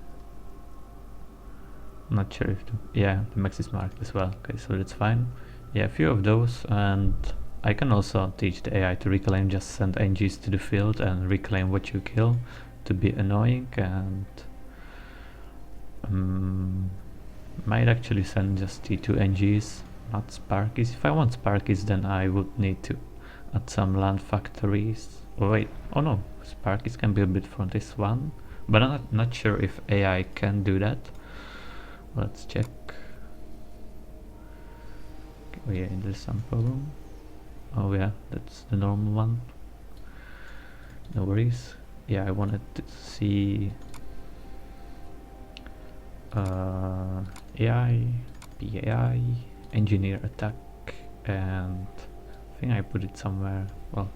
[SPEAKER 1] not sure if the max is marked as well. Okay, so that's fine. Yeah, a few of those, and I can also teach the AI to reclaim, just send NGs to the field and reclaim what you kill, to be annoying, and might actually send just T2 NGs, not Sparkies. If I want Sparkies, then I would need to add some land factories. Oh wait, oh no, Sparkies can be built from this one, but I'm not sure if AI can do that. Let's check. Oh yeah, there's some problem. Oh yeah, that's the normal one. No worries. Yeah, I wanted to see AI, PAI, engineer attack, and I think I put it somewhere. Well,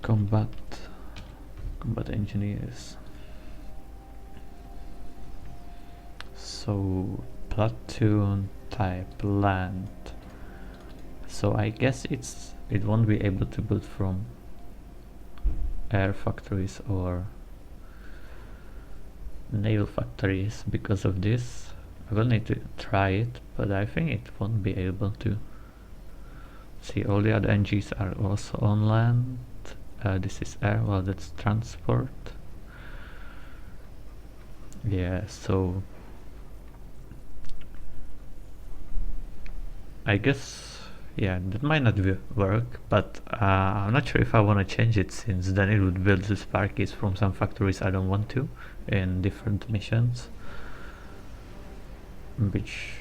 [SPEAKER 1] combat engineers. So platoon type land. So I guess it won't be able to build from air factories or naval factories because of this. I will need to try it, but I think it won't be able to. See, all the other NGs are also on land. This is air, well, that's transport. Yeah, so I guess, yeah, that might not work, but I'm not sure if I want to change it, since then it would build the Sparkies from some factories I don't want to in different missions, which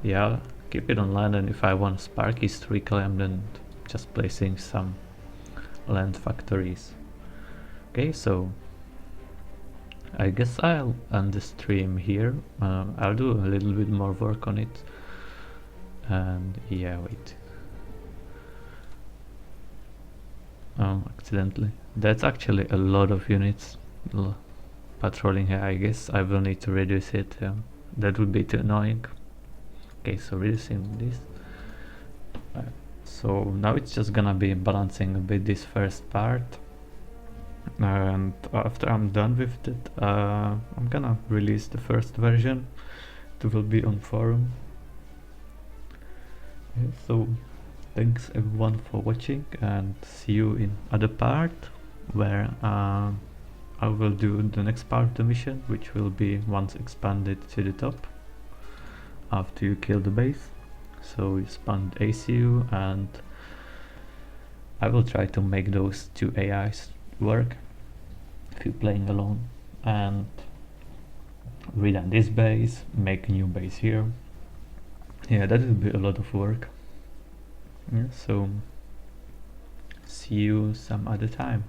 [SPEAKER 1] yeah, keep it on land, and if I want Sparkies to reclaim, then just placing some land factories. Okay, so I guess I'll end the stream here. I'll do a little bit more work on it. And yeah, wait. Oh, accidentally. That's actually a lot of units patrolling here. I guess I will need to reduce it. That would be too annoying. Okay, so reducing this. So now it's just gonna be balancing a bit this first part. And after I'm done with it, I'm gonna release the first version. It will be on forum. Yeah, so thanks everyone for watching, and see you in other part, where I will do the next part of the mission, which will be once expanded to the top after you kill the base. So you expand ACU, and I will try to make those two AIs work if you're playing alone, and redone this base, make a new base here. Yeah, that will be a lot of work. Yeah, so see you some other time.